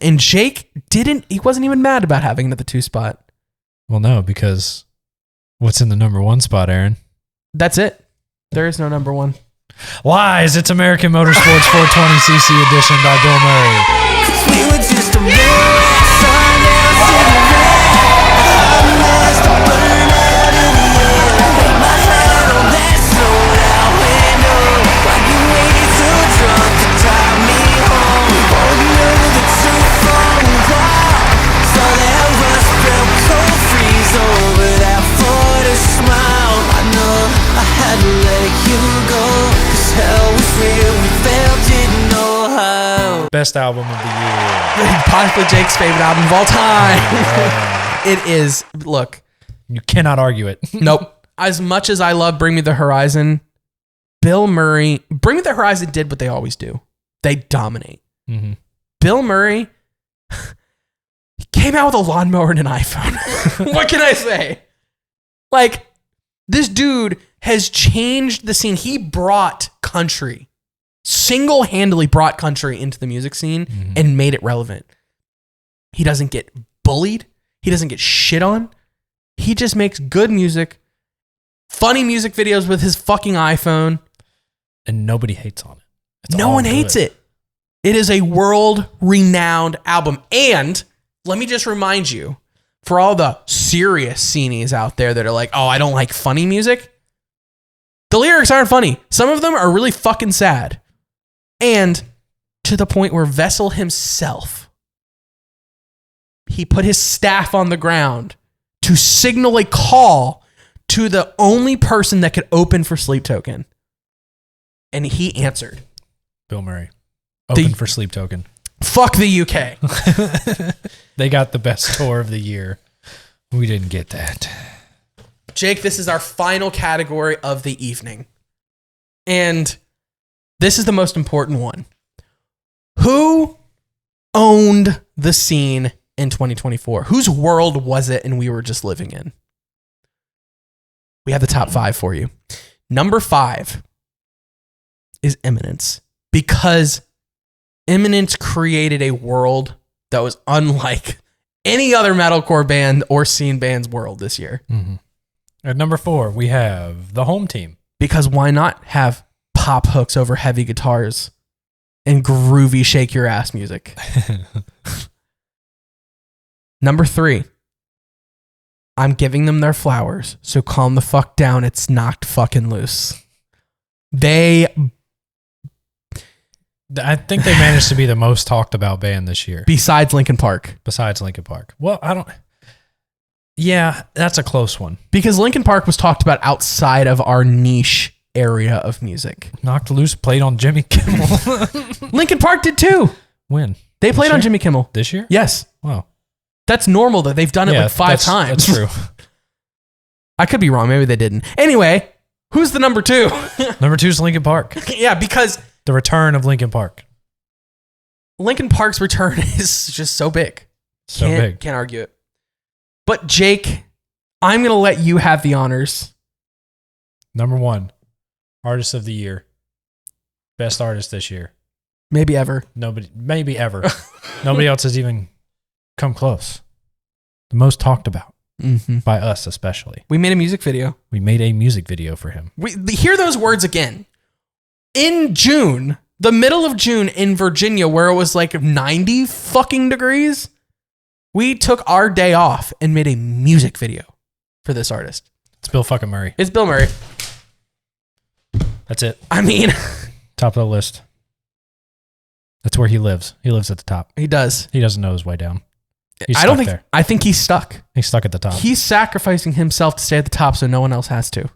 And Jake he wasn't even mad about having it at the 2 spot. Well, no, because what's in the number 1 spot, Aaron? That's it. There is no number 1. Lies. It's American Motorsports 420cc edition by Bill Murray. We were just a sundown cigarette. Burn out in the air. Lay my head on that snowed out window. Like you way too drunk to drive me home. Won't know the truth for a while. Saw that rust belt cold freeze over that Florida smile. I know I had to let you go. 'Cause hell was real. We felt it, know how. Best album of the year. Possibly Jake's favorite album of all time. It is. Look. You cannot argue it. Nope. As much as I love Bring Me the Horizon, Bill Murray, Bring Me the Horizon did what they always do. They dominate. Mm-hmm. Bill Murray, he came out with a lawnmower and an iPhone. What can I say? Like, this dude has changed the scene. He brought country, single-handedly brought country into the music scene and made it relevant. He doesn't get bullied. He doesn't get shit on. He just makes good music, funny music videos with his fucking iPhone. And nobody hates on it. It's No all one good. hates it. It is a world-renowned album. And let me just remind you, for all the serious scenes out there that are like, oh, I don't like funny music, the lyrics aren't funny. Some of them are really fucking sad. And to the point where Vessel himself, he put his staff on the ground to signal a call to the only person that could open for Sleep Token. And he answered. Bill Murray. Open for Sleep Token. Fuck the UK. They got the best tour of the year. We didn't get that. Jake, this is our final category of the evening. And this is the most important one. Who owned the scene in 2024? Whose world was it and we were just living in? We have the top 5 for you. Number 5 is Eminence, because Eminence created a world that was unlike any other metalcore band or scene band's world this year. Mm-hmm. At number 4, we have The Home Team. Because why not have pop hooks over heavy guitars and groovy shake your ass music? Number 3, I'm giving them their flowers, so calm the fuck down. It's knocked fucking loose. I think they managed to be the most talked about band this year. Besides Linkin Park. Besides Linkin Park. Well, yeah, that's a close one. Because Linkin Park was talked about outside of our niche area of music. Knocked Loose played on Jimmy Kimmel. Linkin Park did too. When? They played on Jimmy Kimmel. This year? Yes. Wow. That's normal that they've done it like 5 times. That's true. I could be wrong. Maybe they didn't. Anyway, who's the number 2? Number 2 is Linkin Park. Yeah, because The return of Linkin Park. Linkin Park's return is just so big. So big. Can't argue it. But Jake, I'm going to let you have the honors. Number 1, Artist of the Year, Best artist this year. Maybe ever. Maybe ever. Nobody else has even come close. The most talked about by us, especially. We made a music video. We made a music video for him. Hear those words again. In June, the middle of June in Virginia, where it was like 90 fucking degrees, we took our day off and made a music video for this artist. It's Bill fucking Murray. It's Bill Murray. That's it. I mean, top of the list. That's where he lives. He lives at the top. he does. He doesn't know his way down. He's I don't stuck think. there. I think he's stuck. He's stuck at the top. He's sacrificing himself to stay at the top, so no one else has to.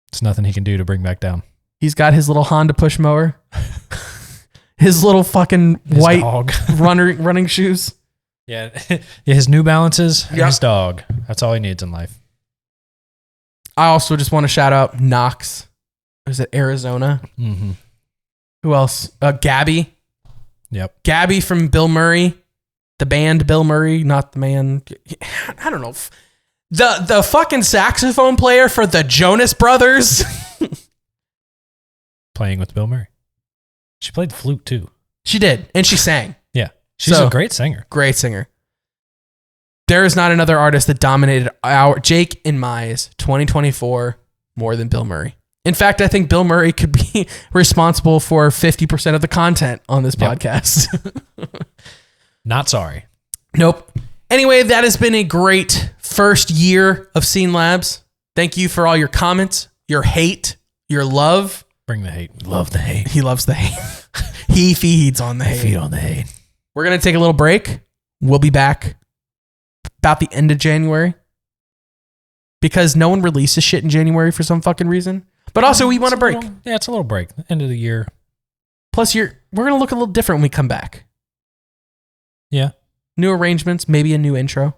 It's nothing he can do to bring back down. He's got his little Honda push mower, his little fucking His white dog. running shoes. Yeah, his New Balances and Yep. his dog. That's all he needs in life. I also just want to shout out Knox. Is it Arizona? Mm-hmm. Who else? Gabby. Yep. Gabby from Bill Murray. The band Bill Murray, not the man. I don't know. The fucking saxophone player for the Jonas Brothers. Playing with Bill Murray. She played the flute too. She did. And she sang. Yeah. She's So- a great singer. Great singer. There is not another artist that dominated Jake and Mai's 2024 more than Bill Murray. In fact, I think Bill Murray could be responsible for 50% of the content on this Yep. podcast. Not sorry. Nope. Anyway, that has been a great first year of Scene Labs. Thank you for all your comments, your hate, your love. Bring the hate. Love the hate. He loves the hate. He feeds on the hate. Feed on the hate. We're going to take a little break. We'll be back about the end of January because no one releases shit in January for some fucking reason. But also, we want a break. Yeah, it's a little break. End of the year. Plus, we're going to look a little different when we come back. Yeah. New arrangements, maybe a new intro.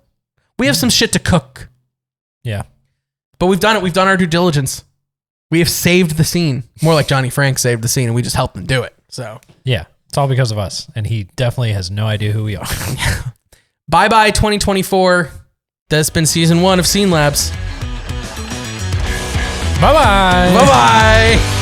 We have some shit to cook, Yeah. but we've done it. We've done our due diligence. We have saved the scene. More like Johnny Frank saved the scene, and we just helped him do it. So, Yeah. It's all because of us. And he definitely has no idea who we are. bye-bye 2024. That's been season 1 of Scene Labs. Bye-bye. Bye-bye.